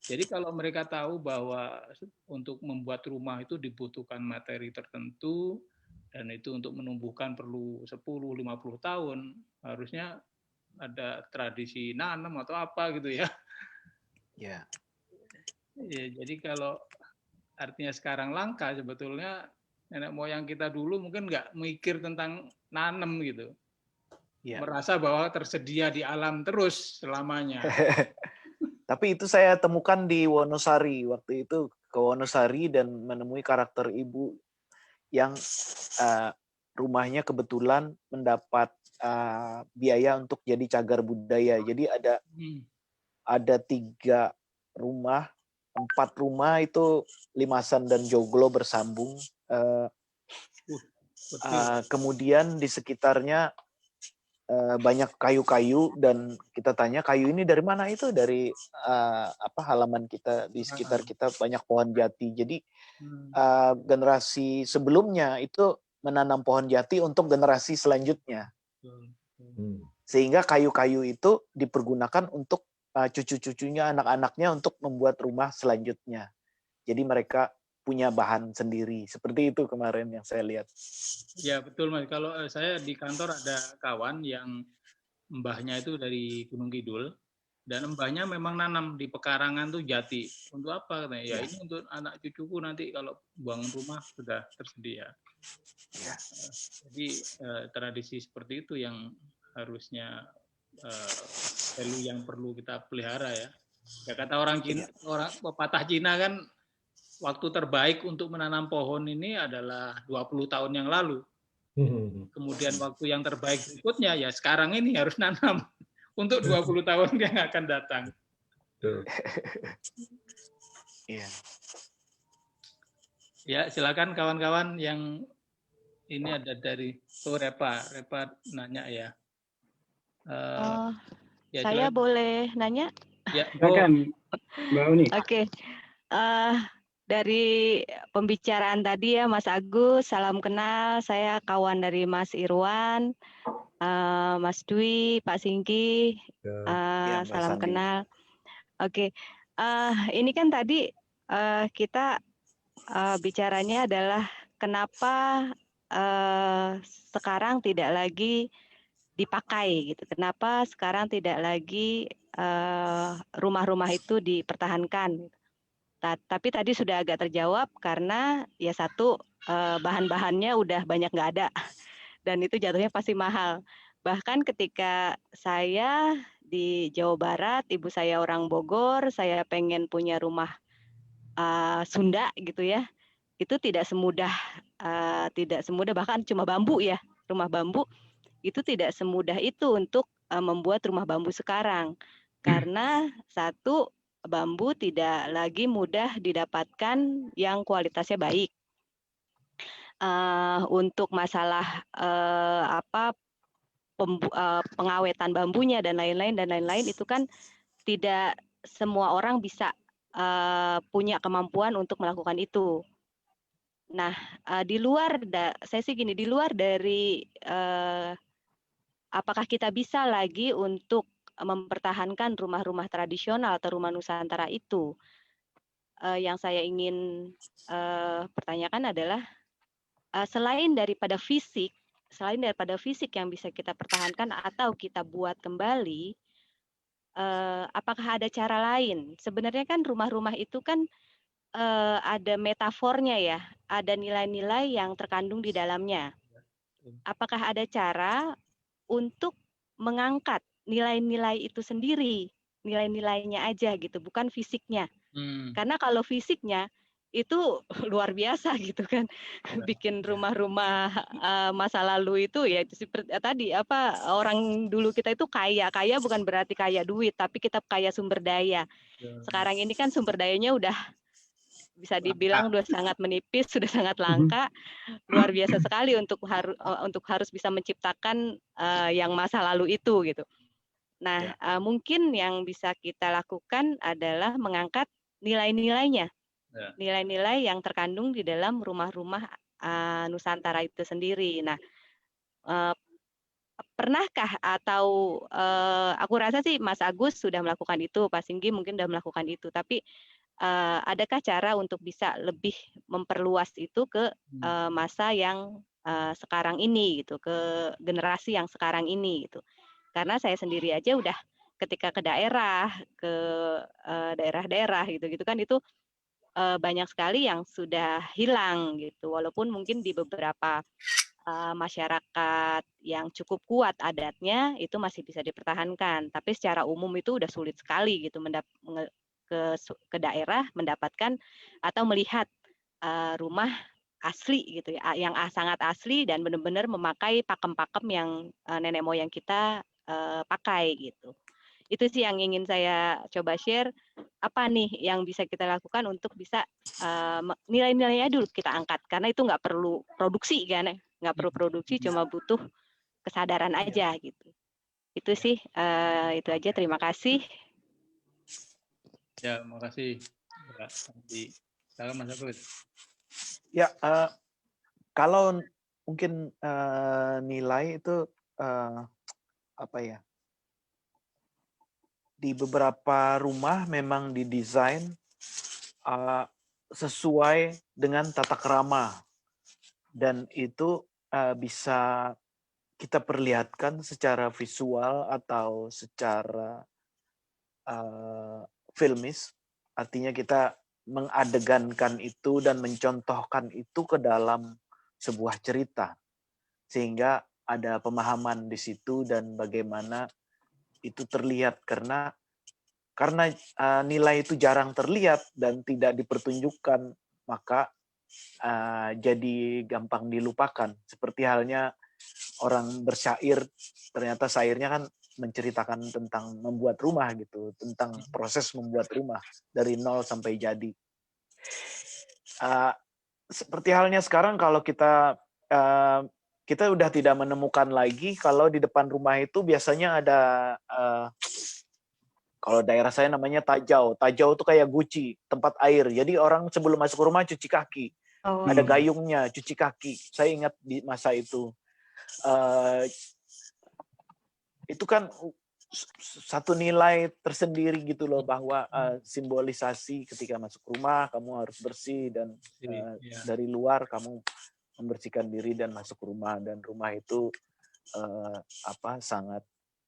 [SPEAKER 15] Jadi kalau mereka tahu bahwa untuk membuat rumah itu dibutuhkan materi tertentu dan itu untuk menumbuhkan perlu 10-50 tahun, harusnya ada tradisi nanam atau apa gitu ya. Ya, jadi kalau artinya sekarang langka, sebetulnya nenek moyang kita dulu mungkin nggak mikir tentang nanam gitu. Merasa bahwa tersedia di alam terus selamanya.
[SPEAKER 13] Tapi itu saya temukan di Wonosari. Waktu itu ke Wonosari dan menemui karakter ibu yang rumahnya kebetulan mendapat biaya untuk jadi cagar budaya. Jadi ada 3 rumah, 4 rumah itu limasan dan joglo bersambung. Kemudian di sekitarnya banyak kayu-kayu dan kita tanya kayu ini dari mana, itu dari halaman kita, di sekitar kita banyak pohon jati. Jadi generasi sebelumnya itu menanam pohon jati untuk generasi selanjutnya. Sehingga kayu-kayu itu dipergunakan untuk cucu-cucunya, anak-anaknya untuk membuat rumah selanjutnya. Jadi mereka punya bahan sendiri. Seperti itu kemarin yang saya lihat.
[SPEAKER 15] Ya betul Mas. Kalau saya di kantor ada kawan yang mbahnya itu dari Gunung Kidul dan mbahnya memang nanam di pekarangan tuh jati. Untuk apa? Ya ini untuk anak cucuku nanti kalau bangun rumah sudah tersedia. Jadi tradisi seperti itu yang harusnya value yang perlu kita pelihara ya. Ya kata orang Cina, orang pepatah Cina kan, waktu terbaik untuk menanam pohon ini adalah 20 tahun yang lalu. Kemudian waktu yang terbaik berikutnya ya sekarang ini harus nanam untuk 20 tahun yang akan datang. Ya silakan kawan-kawan yang ini ada dari Repa nanya ya.
[SPEAKER 18] Ya saya boleh nanya?
[SPEAKER 1] Ya, silakan Mbak Uni.
[SPEAKER 18] Oke. Dari pembicaraan tadi ya Mas Agus, salam kenal. Saya kawan dari Mas Irwan, Mas Dwi, Pak Singki, salam kenal. Oke, ini kan tadi kita bicaranya adalah kenapa sekarang tidak lagi dipakai gitu. Kenapa sekarang tidak lagi rumah-rumah itu dipertahankan? Tapi tadi sudah agak terjawab karena ya satu bahan-bahannya udah banyak nggak ada dan itu jatuhnya pasti mahal. Bahkan ketika saya di Jawa Barat, ibu saya orang Bogor, saya pengen punya rumah Sunda gitu ya, itu tidak semudah bahkan cuma bambu ya, rumah bambu itu tidak semudah itu untuk membuat rumah bambu sekarang karena satu, bambu tidak lagi mudah didapatkan yang kualitasnya baik. Untuk masalah pengawetan bambunya dan lain-lain itu kan tidak semua orang bisa punya kemampuan untuk melakukan itu. Nah, saya sih gini, di luar dari apakah kita bisa lagi untuk mempertahankan rumah-rumah tradisional atau rumah Nusantara itu, yang saya ingin pertanyakan adalah selain daripada fisik selain daripada fisik yang bisa kita pertahankan atau kita buat kembali, apakah ada cara lain? Sebenarnya kan rumah-rumah itu kan ada metafornya ya, ada nilai-nilai yang terkandung di dalamnya. Apakah ada cara untuk mengangkat nilai-nilai itu sendiri, nilai-nilainya aja gitu, bukan fisiknya. Karena kalau fisiknya itu luar biasa gitu kan, bikin rumah-rumah masa lalu itu ya seperti tadi orang dulu kita itu kaya bukan berarti kaya duit, tapi kita kaya sumber daya. Sekarang ini kan sumber dayanya udah bisa dibilang udah sangat menipis, sudah sangat langka, luar biasa sekali untuk harus bisa menciptakan yang masa lalu itu gitu. Nah, mungkin yang bisa kita lakukan adalah mengangkat nilai-nilainya. Nilai-nilai yang terkandung di dalam rumah-rumah Nusantara itu sendiri. Nah, pernahkah atau aku rasa sih Mas Agus sudah melakukan itu, Pak Singgi mungkin sudah melakukan itu, tapi adakah cara untuk bisa lebih memperluas itu ke masa yang sekarang ini gitu, ke generasi yang sekarang ini gitu. Karena saya sendiri aja udah ketika ke daerah, ke daerah-daerah gitu-gitu kan itu banyak sekali yang sudah hilang gitu, walaupun mungkin di beberapa masyarakat yang cukup kuat adatnya itu masih bisa dipertahankan, tapi secara umum itu udah sulit sekali gitu ke daerah mendapatkan atau melihat rumah asli gitu ya, yang sangat asli dan benar-benar memakai pakem-pakem yang nenek moyang kita pakai gitu. Itu sih yang ingin saya coba share, apa nih yang bisa kita lakukan untuk bisa nilai-nilainya dulu kita angkat, karena itu nggak perlu produksi kan, nggak perlu produksi, cuma butuh kesadaran aja gitu. Itu sih, itu aja, terima kasih.
[SPEAKER 15] Ya, makasih. Salam Mas Agus.
[SPEAKER 13] Ya, kalau mungkin nilai itu apa ya? Di beberapa rumah memang didesain sesuai dengan tata krama, dan itu bisa kita perlihatkan secara visual atau secara filmis, artinya kita mengadegankan itu dan mencontohkan itu ke dalam sebuah cerita, sehingga ada pemahaman di situ dan bagaimana itu terlihat, karena nilai itu jarang terlihat dan tidak dipertunjukkan, maka jadi gampang dilupakan. Seperti halnya orang bersyair, ternyata syairnya kan menceritakan tentang membuat rumah gitu, tentang proses membuat rumah dari nol sampai jadi. Seperti halnya sekarang kalau kita udah tidak menemukan lagi kalau di depan rumah itu biasanya ada kalau daerah saya namanya tajau. Tajau itu kayak guci, tempat air. Jadi orang sebelum masuk rumah cuci kaki. Ada gayungnya, cuci kaki. Saya ingat di masa itu. Itu kan satu nilai tersendiri gitu loh, bahwa simbolisasi ketika masuk rumah kamu harus bersih, dan dari luar kamu membersihkan diri dan masuk rumah, dan rumah itu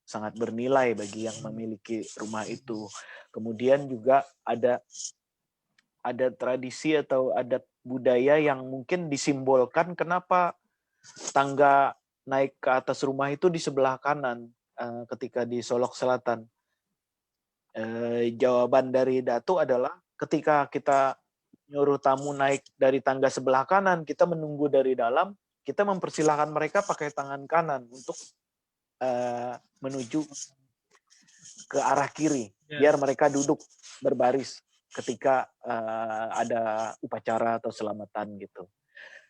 [SPEAKER 13] sangat bernilai bagi yang memiliki rumah itu. Kemudian juga ada tradisi atau adat budaya yang mungkin disimbolkan kenapa tangga naik ke atas rumah itu di sebelah kanan ketika di Solok Selatan. Jawaban dari Datu adalah ketika kita nyuruh tamu naik dari tangga sebelah kanan, kita menunggu dari dalam, kita mempersilahkan mereka pakai tangan kanan untuk menuju ke arah kiri, biar mereka duduk berbaris ketika ada upacara atau selamatan gitu.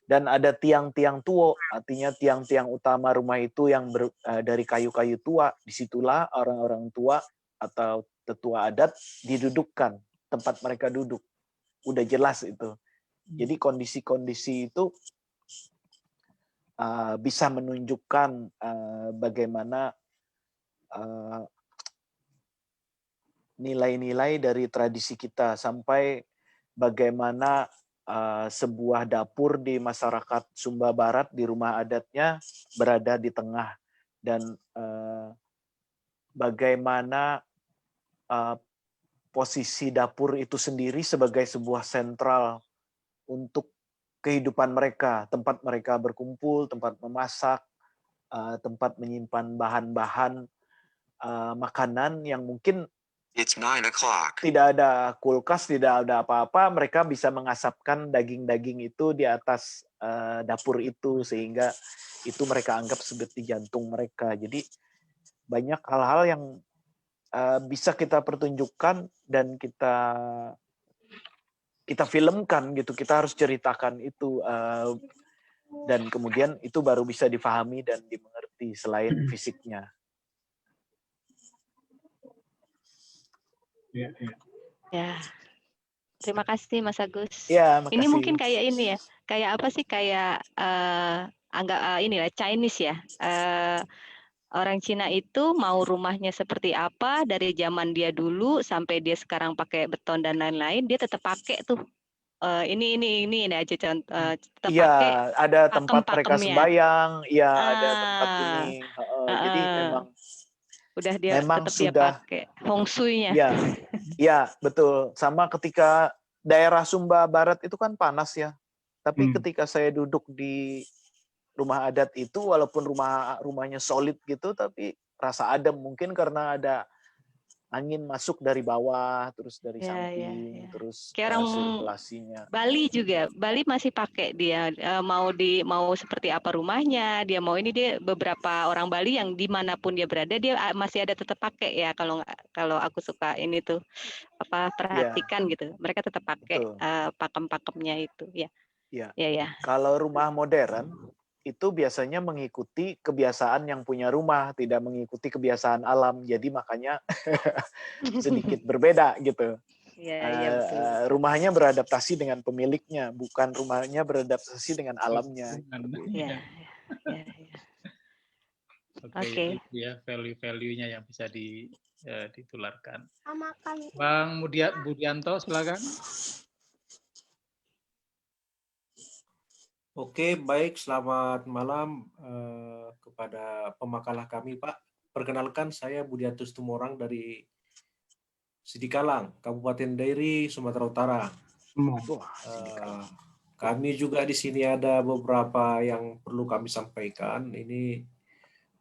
[SPEAKER 13] Dan ada tiang-tiang tua, artinya tiang-tiang utama rumah itu yang dari kayu-kayu tua. Disitulah orang-orang tua atau tetua adat didudukkan, tempat mereka duduk. Udah jelas itu. Jadi kondisi-kondisi itu bisa menunjukkan bagaimana nilai-nilai dari tradisi kita, sampai bagaimana sebuah dapur di masyarakat Sumba Barat di rumah adatnya berada di tengah, dan bagaimana posisi dapur itu sendiri sebagai sebuah sentral untuk kehidupan mereka, tempat mereka berkumpul, tempat memasak, tempat menyimpan bahan-bahan makanan yang mungkin tidak ada kulkas, tidak ada apa-apa, mereka bisa mengasapkan daging-daging itu di atas dapur itu, sehingga itu mereka anggap seperti jantung mereka. Jadi banyak hal-hal yang bisa kita pertunjukkan dan kita filmkan gitu. Kita harus ceritakan itu, dan kemudian itu baru bisa difahami dan dimengerti selain fisiknya.
[SPEAKER 18] Ya, terima kasih Mas Agus.
[SPEAKER 13] Ya,
[SPEAKER 18] ini
[SPEAKER 13] makasih.
[SPEAKER 18] mungkin kayak ini ya, kayak apa sih, kayak ini ya, Chinese ya. Orang Cina itu mau rumahnya seperti apa dari zaman dia dulu sampai dia sekarang pakai beton dan lain-lain, dia tetap pakai tuh. Ini aja contoh, tetap
[SPEAKER 13] Iya,
[SPEAKER 18] pakai
[SPEAKER 13] ada tempat mereka
[SPEAKER 18] pakem-pakemnya.
[SPEAKER 13] sembayang, iya ada tempat ini. Jadi
[SPEAKER 18] udah dia
[SPEAKER 13] memang
[SPEAKER 18] tetap dia
[SPEAKER 13] sudah
[SPEAKER 18] pakai feng shui-nya.
[SPEAKER 13] Iya, iya betul. Sama ketika daerah Sumba Barat itu kan panas ya. Tapi ketika saya duduk di rumah adat itu, walaupun rumahnya solid gitu, tapi rasa adem, mungkin karena ada angin masuk dari bawah, terus dari samping, terus
[SPEAKER 18] Kayak orang
[SPEAKER 13] sirkulasinya.
[SPEAKER 18] Bali juga, Bali masih pakai dia, mau seperti apa rumahnya, dia mau ini, dia beberapa orang Bali yang dimanapun dia berada dia masih ada tetap pakai ya, kalau aku suka ini tuh perhatikan gitu, mereka tetap pakai pakem-pakemnya itu ya.
[SPEAKER 13] Ya. Kalau rumah modern itu biasanya mengikuti kebiasaan yang punya rumah, tidak mengikuti kebiasaan alam. Jadi makanya sedikit berbeda gitu.
[SPEAKER 18] Betul.
[SPEAKER 13] Rumahnya beradaptasi dengan pemiliknya, bukan rumahnya beradaptasi dengan alamnya.
[SPEAKER 15] Oke. Ya, value-value-nya yang bisa ditularkan. Bang Budianto, silakan.
[SPEAKER 19] Oke, baik. Selamat malam kepada pemakalah kami, Pak. Perkenalkan, saya Budianto Tumorang dari Sidikalang, Kabupaten Dairi, Sumatera Utara. Kami juga di sini ada beberapa yang perlu kami sampaikan. Ini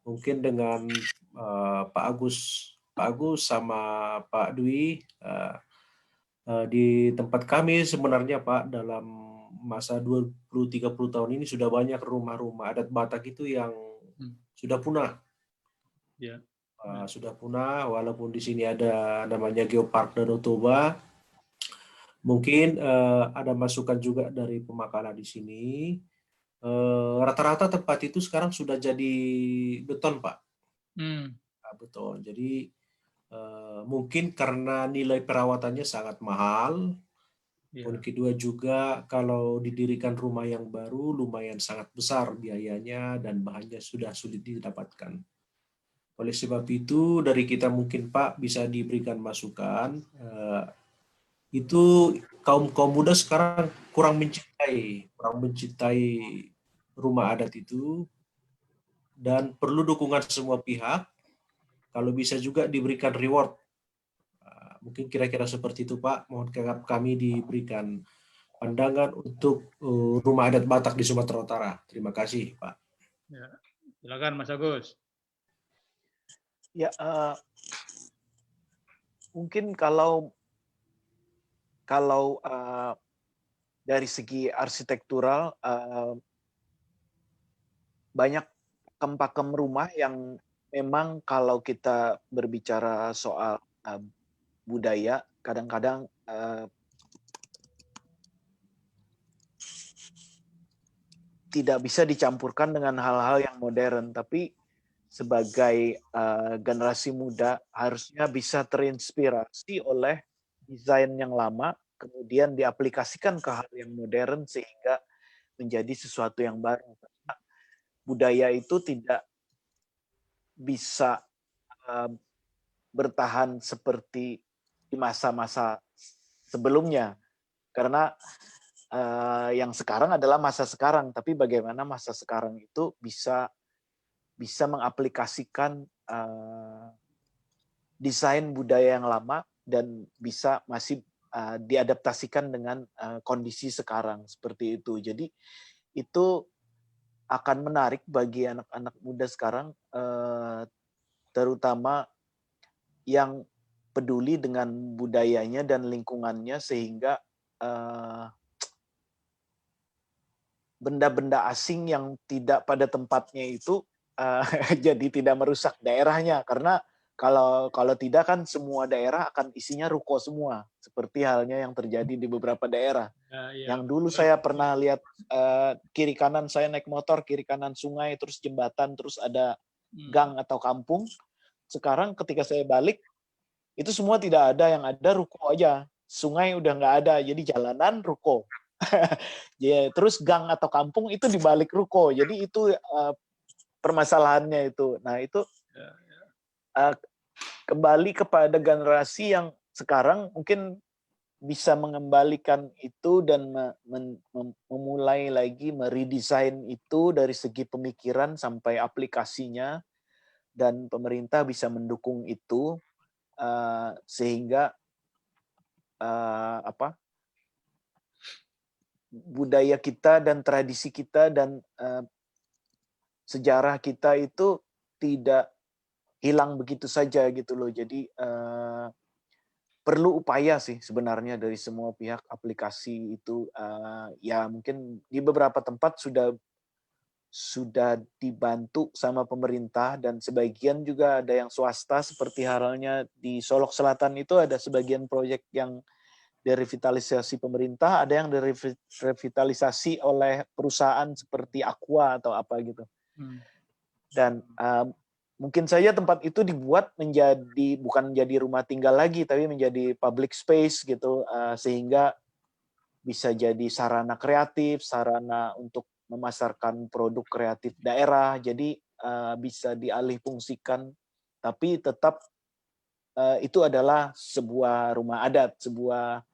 [SPEAKER 19] mungkin dengan Pak Agus sama Pak Dwi. Di tempat kami sebenarnya, Pak, dalam masa 20-30 tahun ini sudah banyak rumah-rumah adat Batak itu yang sudah punah. Sudah punah, walaupun di sini ada namanya Geopark Danau Toba. Mungkin ada masukan juga dari pemakalah di sini. Rata-rata tempat itu sekarang sudah jadi beton, Pak. Beton. Jadi mungkin karena nilai perawatannya sangat mahal. Poin kedua juga, kalau didirikan rumah yang baru lumayan sangat besar biayanya dan bahannya sudah sulit didapatkan. Oleh sebab itu dari kita mungkin, Pak, bisa diberikan masukan. Itu kaum muda sekarang kurang mencintai rumah adat itu, dan perlu dukungan semua pihak. Kalau bisa juga diberikan reward. Mungkin kira-kira seperti itu, Pak. Mohon kami diberikan pandangan untuk rumah adat Batak di Sumatera Utara. Terima kasih, Pak.
[SPEAKER 15] Ya, silakan Mas Agus.
[SPEAKER 13] Ya, mungkin kalau dari segi arsitektural, banyak pakem rumah yang memang kalau kita berbicara soal budaya, kadang-kadang tidak bisa dicampurkan dengan hal-hal yang modern, tapi sebagai generasi muda harusnya bisa terinspirasi oleh desain yang lama, kemudian diaplikasikan ke hal yang modern sehingga menjadi sesuatu yang baru. Karena budaya itu tidak bisa bertahan seperti di masa-masa sebelumnya, karena yang sekarang adalah masa sekarang, tapi bagaimana masa sekarang itu bisa mengaplikasikan desain budaya yang lama dan bisa masih diadaptasikan dengan kondisi sekarang seperti itu. Jadi itu akan menarik bagi anak-anak muda sekarang, terutama yang peduli dengan budayanya dan lingkungannya, sehingga benda-benda asing yang tidak pada tempatnya itu jadi tidak merusak daerahnya, karena kalau tidak kan semua daerah akan isinya ruko semua, seperti halnya yang terjadi di beberapa daerah. Yang dulu saya pernah lihat kiri kanan saya naik motor, kiri kanan sungai, terus jembatan, terus ada gang atau kampung. Sekarang ketika saya balik, itu semua tidak ada, yang ada ruko aja. Sungai udah nggak ada, jadi jalanan ruko. Ya, terus gang atau kampung itu di balik ruko. Jadi itu permasalahannya itu. Nah itu kembali kepada generasi yang sekarang mungkin bisa mengembalikan itu dan memulai lagi meredesain itu dari segi pemikiran sampai aplikasinya, dan pemerintah bisa mendukung itu sehingga budaya kita dan tradisi kita dan sejarah kita itu tidak hilang begitu saja gitu loh. Jadi perlu upaya sih sebenarnya dari semua pihak. Aplikasi itu ya mungkin di beberapa tempat sudah dibantu sama pemerintah, dan sebagian juga ada yang swasta, seperti halnya di Solok Selatan itu ada sebagian proyek yang direvitalisasi pemerintah, ada yang direvitalisasi oleh perusahaan seperti Aqua atau apa gitu. Dan mungkin saja tempat itu dibuat bukan menjadi rumah tinggal lagi, tapi menjadi public space gitu, sehingga bisa jadi sarana kreatif, sarana untuk memasarkan produk kreatif daerah. Jadi bisa dialihfungsikan, tapi tetap itu adalah sebuah rumah adat, sebuah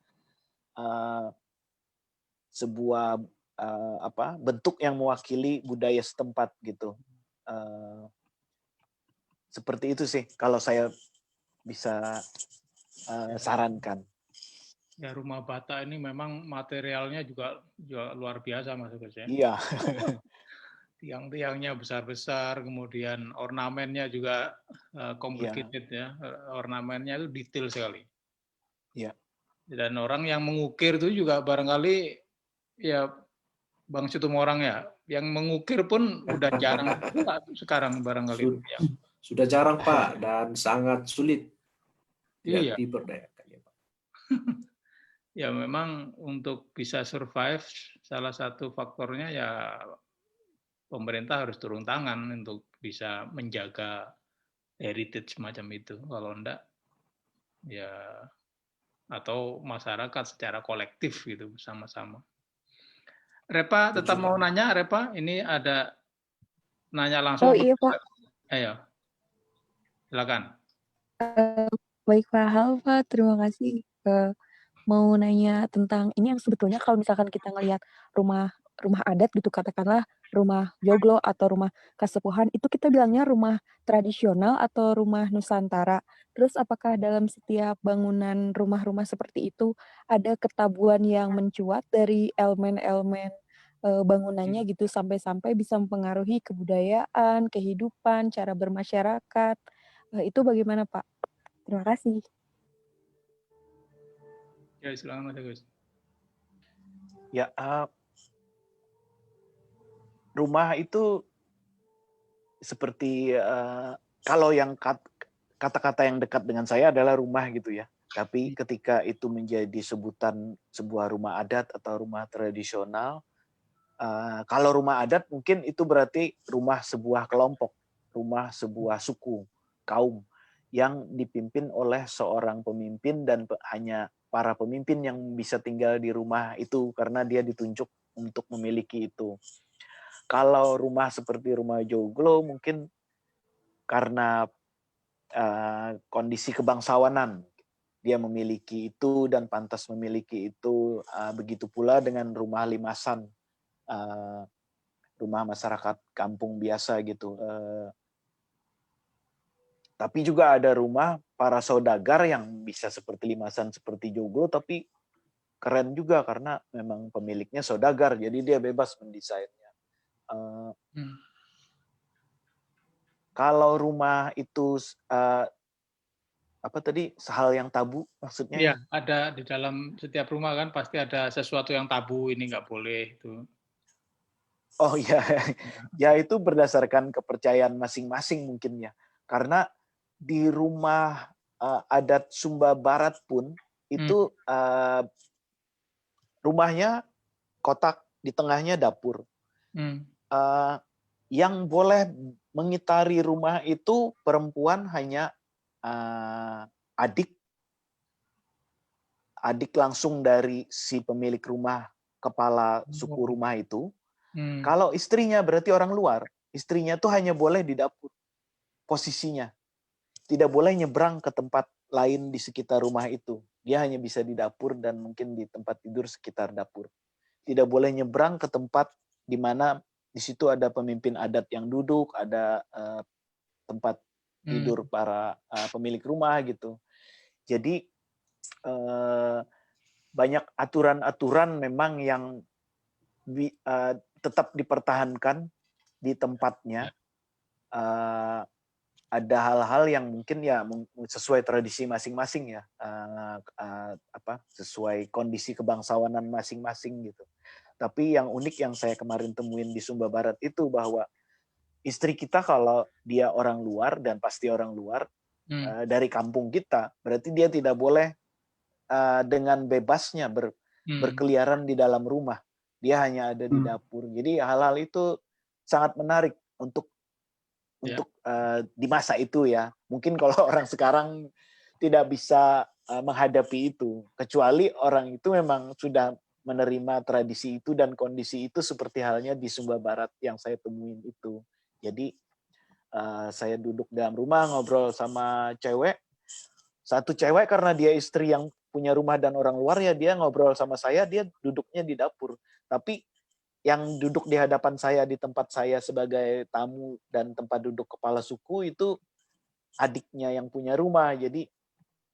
[SPEAKER 13] bentuk yang mewakili budaya setempat gitu. Seperti itu sih kalau saya bisa sarankan.
[SPEAKER 15] Ya, rumah bata ini memang materialnya juga luar biasa, Mas Agus ya.
[SPEAKER 13] Iya.
[SPEAKER 15] Tiang-tiangnya besar-besar, kemudian ornamennya juga complicated ya. Ornamennya itu detail sekali.
[SPEAKER 13] Iya.
[SPEAKER 15] Dan orang yang mengukir itu juga barangkali ya Bang Situmorang ya, yang mengukir pun udah jarang sekarang barangkali.
[SPEAKER 19] Sudah jarang Pak, dan sangat sulit
[SPEAKER 15] diberdayakan ya Pak. Ya memang untuk bisa survive salah satu faktornya ya pemerintah harus turun tangan untuk bisa menjaga heritage semacam itu. Kalau enggak ya atau masyarakat secara kolektif gitu bersama-sama. Repa tetap mau nanya, Repa? Ini ada nanya langsung.
[SPEAKER 20] Oh iya Pak.
[SPEAKER 15] Ayo, silakan.
[SPEAKER 20] Baik Pak, halo Pak, terima kasih. Mau nanya tentang ini yang sebetulnya kalau misalkan kita ngelihat rumah adat gitu, katakanlah rumah joglo atau rumah kasepuhan, itu kita bilangnya rumah tradisional atau rumah Nusantara. Terus apakah dalam setiap bangunan rumah-rumah seperti itu ada ketabuhan yang mencuat dari elemen-elemen bangunannya gitu, sampai-sampai bisa mempengaruhi kebudayaan, kehidupan, cara bermasyarakat. Itu bagaimana Pak? Terima kasih.
[SPEAKER 15] Ya, silakan Mas Agus.
[SPEAKER 13] Ya, rumah itu seperti kalau yang kata-kata yang dekat dengan saya adalah rumah gitu ya. Tapi ketika itu menjadi sebutan sebuah rumah adat atau rumah tradisional, kalau rumah adat mungkin itu berarti rumah sebuah kelompok, rumah sebuah suku, kaum yang dipimpin oleh seorang pemimpin, dan hanya para pemimpin yang bisa tinggal di rumah itu karena dia ditunjuk untuk memiliki itu. Kalau rumah seperti rumah joglo mungkin karena kondisi kebangsawanan dia memiliki itu dan pantas memiliki itu. Begitu pula dengan rumah limasan, rumah masyarakat kampung biasa gitu. Tapi juga ada rumah para saudagar yang bisa seperti limasan, seperti joglo, tapi keren juga karena memang pemiliknya saudagar, jadi dia bebas mendesainnya. Kalau rumah itu apa tadi, hal yang tabu maksudnya?
[SPEAKER 15] Iya, ada di dalam setiap rumah kan pasti ada sesuatu yang tabu, ini nggak boleh itu.
[SPEAKER 13] Oh iya, ya itu berdasarkan kepercayaan masing-masing mungkin ya. Karena di rumah adat Sumba Barat pun itu rumahnya kotak, di tengahnya dapur. Yang boleh mengitari rumah itu perempuan hanya adik langsung dari si pemilik rumah, kepala suku rumah itu. Kalau istrinya berarti orang luar, istrinya tuh hanya boleh di dapur posisinya, tidak boleh nyebrang ke tempat lain di sekitar rumah itu. Dia hanya bisa di dapur dan mungkin di tempat tidur sekitar dapur. Tidak boleh nyebrang ke tempat di mana di situ ada pemimpin adat yang duduk, ada tempat tidur para pemilik rumah gitu. Jadi banyak aturan-aturan memang yang tetap dipertahankan di tempatnya. Ada hal-hal yang mungkin ya sesuai tradisi masing-masing ya, sesuai kondisi kebangsawanan masing-masing gitu. Tapi yang unik yang saya kemarin temuin di Sumba Barat itu bahwa istri kita kalau dia orang luar, dan pasti orang luar dari kampung kita, berarti dia tidak boleh dengan bebasnya berkeliaran di dalam rumah. Dia hanya ada di dapur. Jadi hal-hal itu sangat menarik untuk di masa itu ya. Mungkin kalau orang sekarang tidak bisa menghadapi itu, kecuali orang itu memang sudah menerima tradisi itu dan kondisi itu, seperti halnya di Sumba Barat yang saya temuin itu. Jadi saya duduk dalam rumah ngobrol sama cewek, satu cewek karena dia istri yang punya rumah dan orang luar ya, dia ngobrol sama saya, dia duduknya di dapur. Tapi yang duduk di hadapan saya di tempat saya sebagai tamu dan tempat duduk kepala suku itu adiknya yang punya rumah. Jadi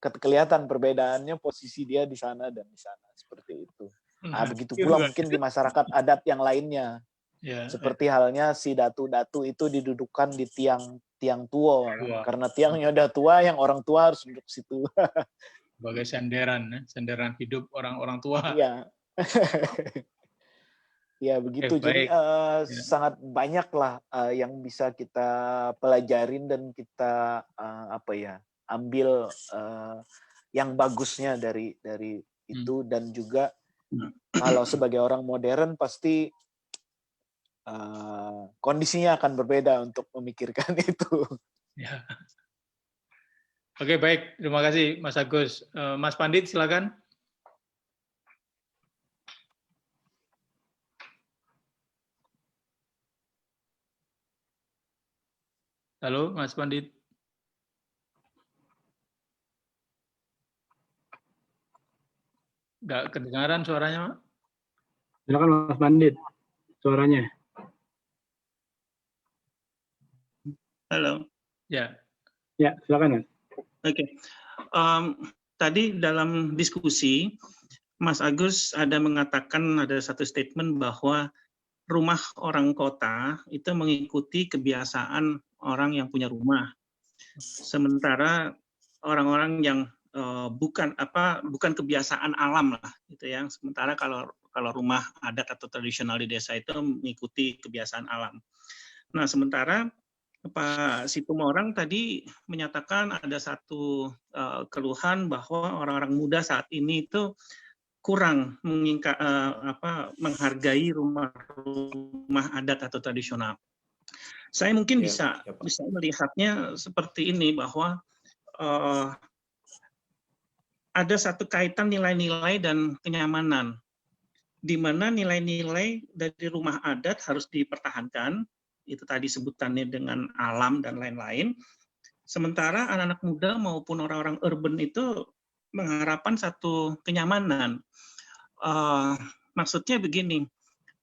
[SPEAKER 13] kelihatan perbedaannya, posisi dia di sana dan di sana, seperti itu. Begitu pula mungkin di masyarakat adat yang lainnya. Seperti halnya si datu-datu itu didudukkan di tiang tua. Karena tiangnya udah tua, yang orang tua harus duduk situ.
[SPEAKER 15] Sebagai senderan hidup orang-orang tua.
[SPEAKER 13] Iya. Ya begitu. Jadi sangat banyak lah yang bisa kita pelajarin dan kita ambil yang bagusnya dari itu. Dan juga kalau sebagai orang modern pasti kondisinya akan berbeda untuk memikirkan itu.
[SPEAKER 15] Ya. Oke, baik. Terima kasih Mas Agus. Mas Pandit, silakan. Halo, Mas Pandit. Nggak kedengaran suaranya, Pak?
[SPEAKER 1] Silakan Mas Pandit, suaranya.
[SPEAKER 21] Halo.
[SPEAKER 15] Ya.
[SPEAKER 1] Ya, silakan Mas.
[SPEAKER 21] Oke. Tadi dalam diskusi, Mas Agus ada mengatakan, ada satu statement bahwa rumah orang kota itu mengikuti kebiasaan orang yang punya rumah. Sementara orang-orang yang bukan kebiasaan alam lah gitu ya. Sementara kalau rumah adat atau tradisional di desa itu mengikuti kebiasaan alam. Nah, sementara Pak Situmorang tadi menyatakan ada satu keluhan bahwa orang-orang muda saat ini itu kurang menghargai rumah adat atau tradisional. Saya mungkin bisa melihatnya seperti ini, bahwa ada satu kaitan nilai-nilai dan kenyamanan, di mana nilai-nilai dari rumah adat harus dipertahankan, itu tadi sebutannya dengan alam dan lain-lain. Sementara anak-anak muda maupun orang-orang urban itu mengharapkan satu kenyamanan. Maksudnya begini,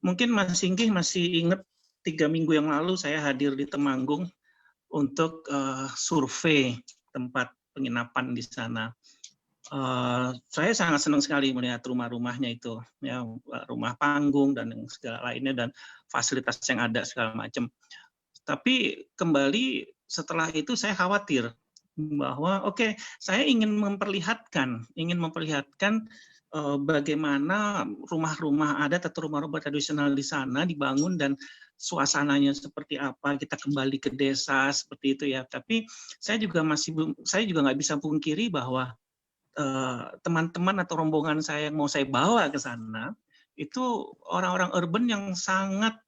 [SPEAKER 21] mungkin Mas Singgi masih ingat 3 minggu yang lalu saya hadir di Temanggung untuk survei tempat penginapan di sana. Saya sangat senang sekali melihat rumah-rumahnya itu, ya, rumah panggung dan yang segala lainnya dan fasilitas yang ada segala macam. Tapi kembali setelah itu saya khawatir bahwa saya ingin memperlihatkan bagaimana rumah-rumah adat atau rumah-rumah tradisional di sana dibangun dan suasananya seperti apa, kita kembali ke desa seperti itu ya. Tapi saya juga nggak bisa pungkiri bahwa teman-teman atau rombongan saya yang mau saya bawa ke sana itu orang-orang urban yang sangat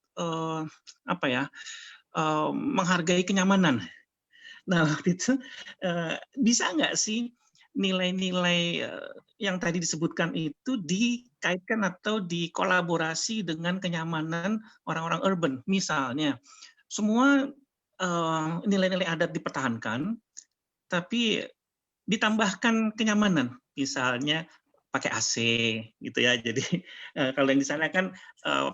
[SPEAKER 21] menghargai kenyamanan. Nah, waktu itu bisa nggak sih nilai-nilai yang tadi disebutkan itu dikaitkan atau dikolaborasi dengan kenyamanan orang-orang urban? Misalnya, semua nilai-nilai adat dipertahankan, tapi ditambahkan kenyamanan, misalnya pakai AC gitu ya. Jadi kalau yang di sana kan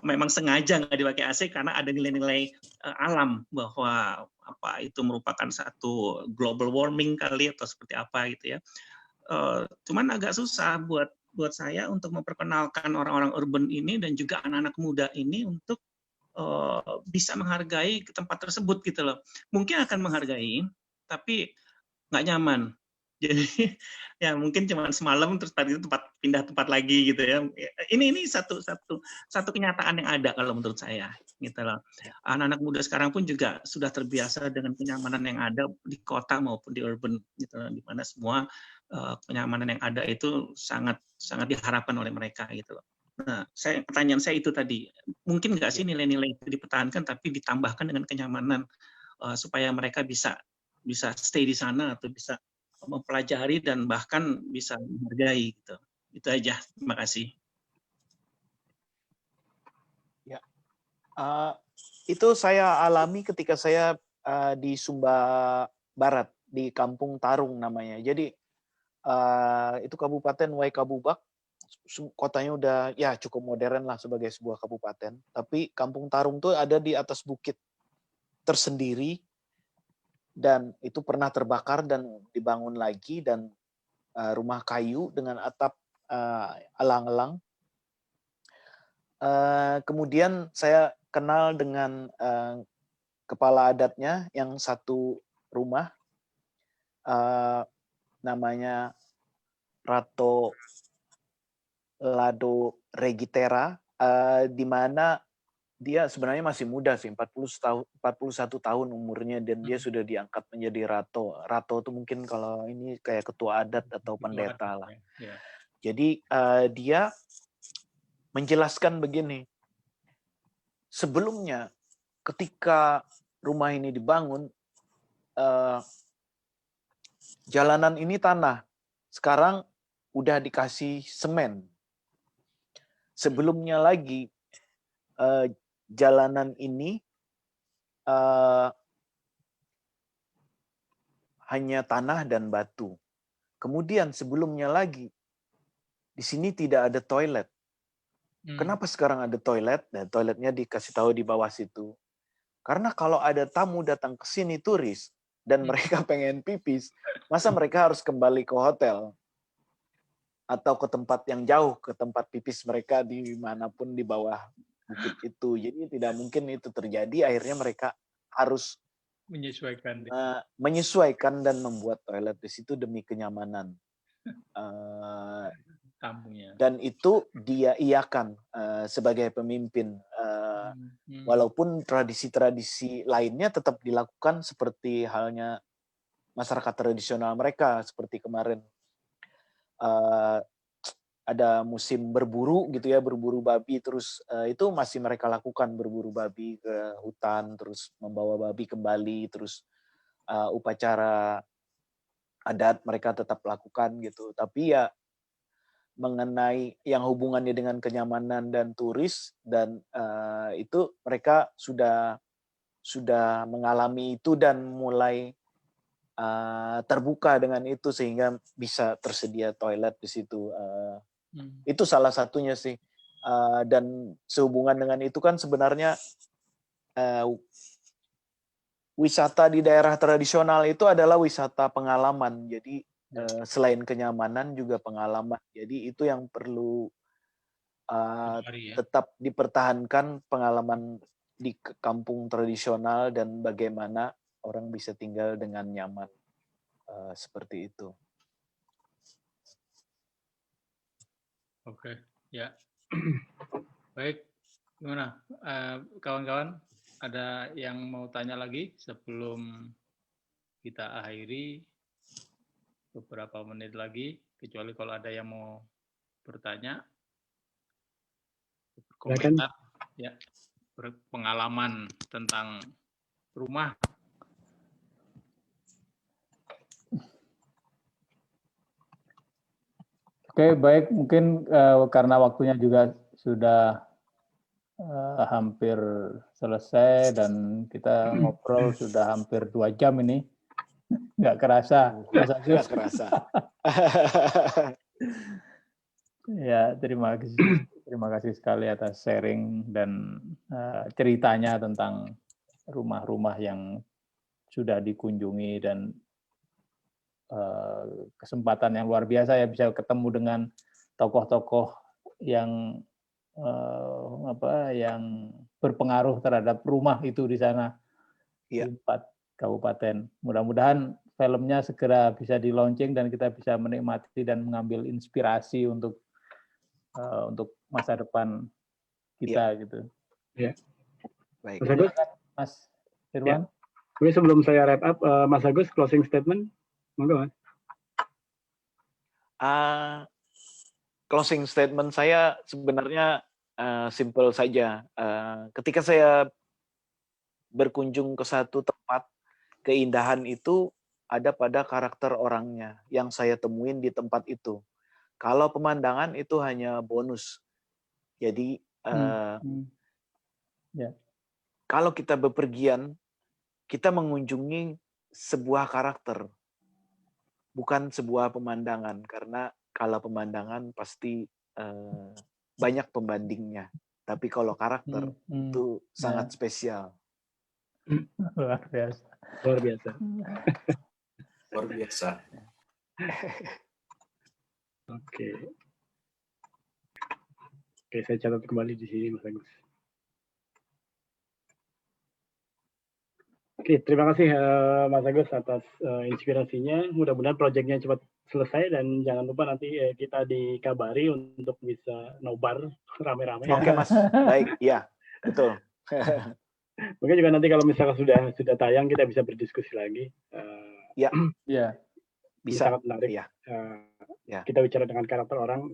[SPEAKER 21] memang sengaja nggak dipakai AC karena ada nilai-nilai alam bahwa itu merupakan satu global warming kali atau seperti apa gitu ya. Cuman agak susah buat saya untuk memperkenalkan orang-orang urban ini dan juga anak-anak muda ini untuk bisa menghargai tempat tersebut gitu loh. Mungkin akan menghargai, tapi nggak nyaman. Jadi ya mungkin cuma semalam terus tadi itu pindah tempat lagi gitu ya. Ini satu kenyataan yang ada kalau menurut saya gitu loh. Anak-anak muda sekarang pun juga sudah terbiasa dengan kenyamanan yang ada di kota maupun di urban gitu loh, di mana semua kenyamanan yang ada itu sangat diharapkan oleh mereka gitu loh. Nah, pertanyaan saya itu tadi, mungkin nggak sih nilai-nilai itu dipertahankan tapi ditambahkan dengan kenyamanan supaya mereka bisa stay di sana atau bisa mempelajari dan bahkan bisa menghargai gitu. Itu aja. Terima kasih.
[SPEAKER 13] Ya, itu saya alami ketika saya di Sumba Barat di Kampung Tarung namanya. Jadi itu Kabupaten Waikabubak, kotanya udah ya cukup modern lah sebagai sebuah kabupaten. Tapi Kampung Tarung tuh ada di atas bukit tersendiri. Dan itu pernah terbakar dan dibangun lagi dan rumah kayu dengan atap elang-elang. Kemudian saya kenal dengan kepala adatnya yang satu rumah, namanya Rato Lado Regitera, di mana dia sebenarnya masih muda sih, 41 tahun umurnya dan dia sudah diangkat menjadi Rato. Rato itu mungkin kalau ini kayak ketua adat atau pendeta lah.
[SPEAKER 15] Ya.
[SPEAKER 13] Jadi dia menjelaskan begini, sebelumnya ketika rumah ini dibangun, jalanan ini tanah, sekarang udah dikasih semen. Sebelumnya lagi, jalanan ini hanya tanah dan batu. Kemudian sebelumnya lagi, di sini tidak ada toilet. Kenapa sekarang ada toilet? Dan toiletnya dikasih tahu di bawah situ. Karena kalau ada tamu datang ke sini turis, dan mereka pengen pipis, masa mereka harus kembali ke hotel? Atau ke tempat yang jauh, ke tempat pipis mereka dimanapun di bawah bukit itu. Jadi tidak mungkin itu terjadi, akhirnya mereka harus menyesuaikan dan membuat toilet di situ demi kenyamanan
[SPEAKER 15] tamunya.
[SPEAKER 13] Dan itu dia iakan sebagai pemimpin, walaupun tradisi-tradisi lainnya tetap dilakukan seperti halnya masyarakat tradisional mereka, seperti kemarin ada musim berburu gitu ya, berburu babi, terus itu masih mereka lakukan, berburu babi ke hutan, terus membawa babi kembali, terus upacara adat mereka tetap lakukan gitu. Tapi ya mengenai yang hubungannya dengan kenyamanan dan turis dan itu mereka sudah mengalami itu dan mulai terbuka dengan itu sehingga bisa tersedia toilet di situ. Itu salah satunya sih. Dan sehubungan dengan itu kan sebenarnya wisata di daerah tradisional itu adalah wisata pengalaman. Jadi selain kenyamanan juga pengalaman. Jadi itu yang perlu tetap dipertahankan, pengalaman di kampung tradisional dan bagaimana orang bisa tinggal dengan nyaman seperti itu.
[SPEAKER 15] Oke, ya. Baik, gimana kawan-kawan? Ada yang mau tanya lagi sebelum kita akhiri beberapa menit lagi, kecuali kalau ada yang mau bertanya, berkomentar, ya, berpengalaman tentang rumah.
[SPEAKER 14] Oke, baik. Mungkin karena waktunya juga sudah hampir selesai dan kita ngobrol sudah hampir 2 jam ini. Nggak kerasa.
[SPEAKER 13] Nggak kerasa.
[SPEAKER 14] Ya, terima kasih sekali atas sharing dan ceritanya tentang rumah-rumah yang sudah dikunjungi dan kesempatan yang luar biasa ya bisa ketemu dengan tokoh-tokoh yang yang berpengaruh terhadap rumah itu di sana di 4 kabupaten. Mudah-mudahan filmnya segera bisa di launching dan kita bisa menikmati dan mengambil inspirasi untuk masa depan kita gitu.
[SPEAKER 1] Ya.
[SPEAKER 13] Baik.
[SPEAKER 14] Mas Irwan.
[SPEAKER 1] Ya. Sebelum saya wrap up, Mas Agus closing statement. Monggo, Mas.
[SPEAKER 13] Closing statement saya sebenarnya simple saja. Ketika saya berkunjung ke satu tempat, keindahan itu ada pada karakter orangnya yang saya temuin di tempat itu. Kalau pemandangan itu hanya bonus. Jadi kalau kita bepergian, kita mengunjungi sebuah karakter. Bukan sebuah pemandangan, karena kalau pemandangan pasti banyak pembandingnya. Tapi kalau karakter itu sangat spesial.
[SPEAKER 14] Luar biasa.
[SPEAKER 1] Luar biasa.
[SPEAKER 19] Luar biasa.
[SPEAKER 1] Oke, saya catat kembali di sini, Mas Agus. Oke, terima kasih Mas Agus atas inspirasinya. Mudah-mudahan proyeknya cepat selesai dan jangan lupa nanti kita dikabari untuk bisa nobar rame-rame.
[SPEAKER 13] Oke, Mas. Baik, iya, betul.
[SPEAKER 1] Mungkin juga nanti kalau misalnya sudah tayang kita bisa berdiskusi lagi.
[SPEAKER 13] Ya,
[SPEAKER 1] bisa. Sangat menarik.
[SPEAKER 13] Ya.
[SPEAKER 1] Kita bicara dengan karakter orang,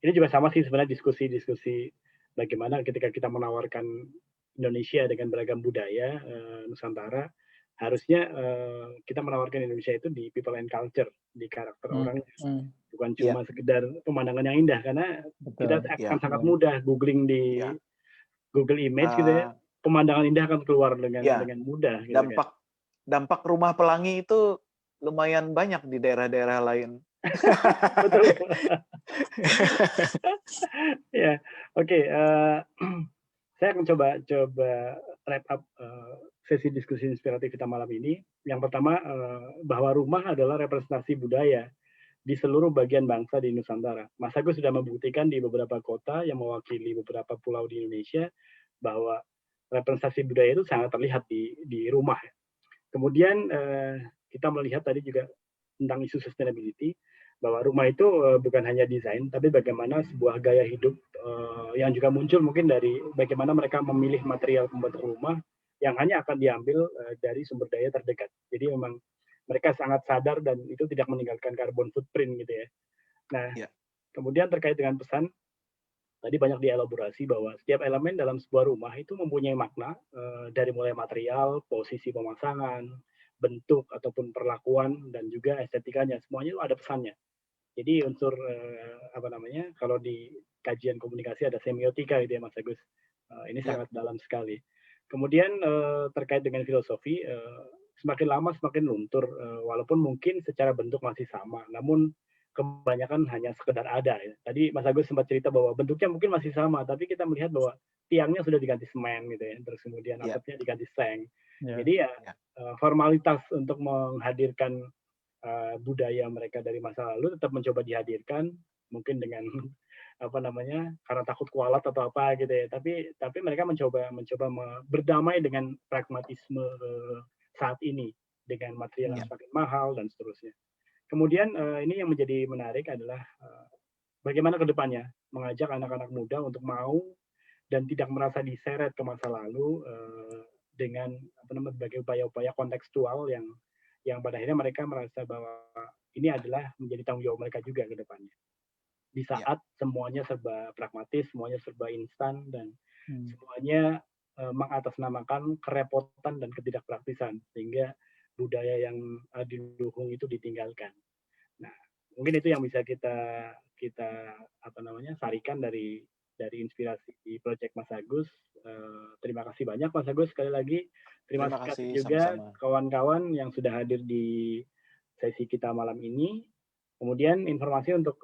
[SPEAKER 1] Ini juga sama sih sebenarnya diskusi bagaimana ketika kita menawarkan Indonesia dengan beragam budaya Nusantara, harusnya kita menawarkan Indonesia itu di people and culture, di karakter orangnya, bukan cuma sekedar pemandangan yang indah, karena kita akan sangat mudah googling di Google Image gitu ya, pemandangan indah akan keluar dengan mudah. Gitu
[SPEAKER 13] dampak rumah pelangi itu lumayan banyak di daerah-daerah lain.
[SPEAKER 1] Betul. Ya, oke. Saya akan coba wrap up sesi diskusi inspiratif kita malam ini. Yang pertama, bahwa rumah adalah representasi budaya di seluruh bagian bangsa di Nusantara. Mas Agus sudah membuktikan di beberapa kota yang mewakili beberapa pulau di Indonesia bahwa representasi budaya itu sangat terlihat di rumah. Kemudian kita melihat tadi juga tentang isu sustainability, bahwa rumah itu bukan hanya desain, tapi bagaimana sebuah gaya hidup yang juga muncul mungkin dari bagaimana mereka memilih material pembentuk rumah yang hanya akan diambil dari sumber daya terdekat. Jadi memang mereka sangat sadar dan itu tidak meninggalkan carbon footprint gitu ya. Nah, kemudian terkait dengan pesan, tadi banyak dielaborasi bahwa setiap elemen dalam sebuah rumah itu mempunyai makna, dari mulai material, posisi pemasangan, bentuk ataupun perlakuan, dan juga estetikanya. Semuanya itu ada pesannya. Jadi unsur kalau di kajian komunikasi ada semiotika gitu ya Mas Agus. Ini sangat dalam sekali. Kemudian terkait dengan filosofi, semakin lama semakin luntur, walaupun mungkin secara bentuk masih sama, namun kebanyakan hanya sekedar ada. Ya. Tadi Mas Agus sempat cerita bahwa bentuknya mungkin masih sama, tapi kita melihat bahwa tiangnya sudah diganti semen gitu ya, terus kemudian atapnya diganti seng. Jadi ya formalitas untuk menghadirkan budaya mereka dari masa lalu tetap mencoba dihadirkan, mungkin dengan apa namanya, karena takut kualat atau apa gitu ya. Tapi mereka mencoba berdamai dengan pragmatisme saat ini dengan material yang semakin mahal dan seterusnya. Kemudian ini yang menjadi menarik adalah bagaimana ke depannya mengajak anak-anak muda untuk mau dan tidak merasa diseret ke masa lalu dengan apa namanya, berbagai upaya-upaya kontekstual yang pada akhirnya mereka merasa bahwa ini adalah menjadi tanggung jawab mereka juga ke depannya. Di saat semuanya serba pragmatis, semuanya serba instan, dan semuanya mengatasnamakan kerepotan dan ketidakpraktisan, sehingga budaya yang diluhung itu ditinggalkan. Nah, mungkin itu yang bisa kita apa namanya, sarikan dari inspirasi di Project Mas Agus. Terima kasih banyak Mas Agus sekali lagi. Terima kasih juga kawan-kawan yang sudah hadir di sesi kita malam ini. Kemudian informasi untuk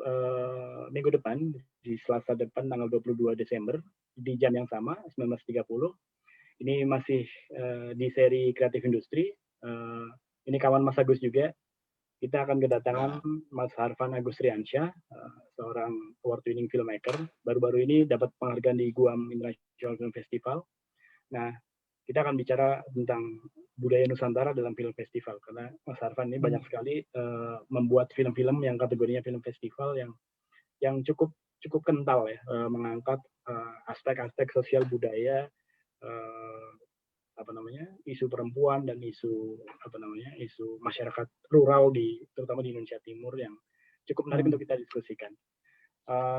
[SPEAKER 1] minggu depan, di Selasa depan tanggal 22 Desember, di jam yang sama, 19.30. Ini masih di seri Kreatif Industri. Ini kawan Mas Agus juga. Kita akan kedatangan Mas Harvan Agus Riansyah, seorang award-winning filmmaker. Baru-baru ini dapat penghargaan di Guam International Film Festival. Nah, kita akan bicara tentang budaya Nusantara dalam film festival, karena Mas Harvan ini banyak sekali membuat film-film yang kategorinya film festival yang cukup kental ya, mengangkat aspek-aspek sosial budaya, apa namanya, isu perempuan dan isu apa namanya, isu masyarakat rural terutama di Indonesia Timur yang cukup menarik untuk kita diskusikan.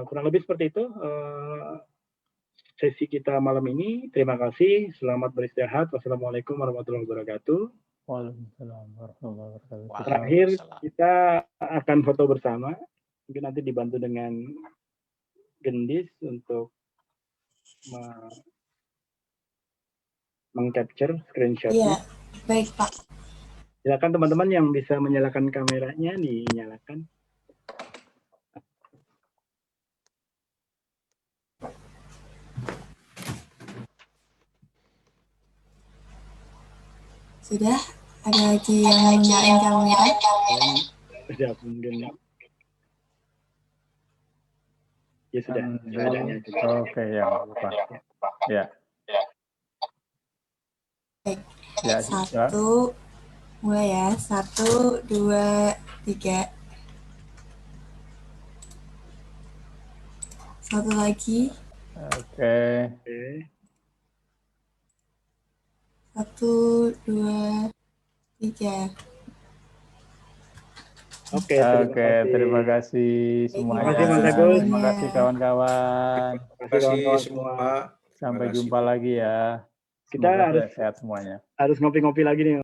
[SPEAKER 1] Kurang lebih seperti itu sesi kita malam ini. Terima kasih. Selamat beristirahat. Wassalamualaikum warahmatullahi wabarakatuh.
[SPEAKER 14] Waalaikumsalam warahmatullahi wabarakatuh.
[SPEAKER 1] Terakhir kita akan foto bersama. Mungkin nanti dibantu dengan Gendis untuk meng-capture screenshot-nya.
[SPEAKER 20] Iya, baik Pak.
[SPEAKER 1] Silakan teman-teman yang bisa menyalakan kameranya dinyalakan.
[SPEAKER 20] Sudah? Ada lagi yang nyalain kamera?
[SPEAKER 1] Sudah mungkin. Ya sudah.
[SPEAKER 14] Oke, ya lupa. Ya.
[SPEAKER 20] Baik.
[SPEAKER 14] Ya,
[SPEAKER 20] satu, mulai ya. 1, 2, 3. Satu lagi.
[SPEAKER 14] Oke.
[SPEAKER 20] 1, 2, 3.
[SPEAKER 1] Oke,
[SPEAKER 14] terima kasih semuanya. Terima kasih kawan-kawan.
[SPEAKER 19] Terima kasih semua.
[SPEAKER 14] Sampai jumpa lagi ya.
[SPEAKER 1] Kita harus
[SPEAKER 14] sehat semuanya.
[SPEAKER 1] Harus ngopi-ngopi lagi nih.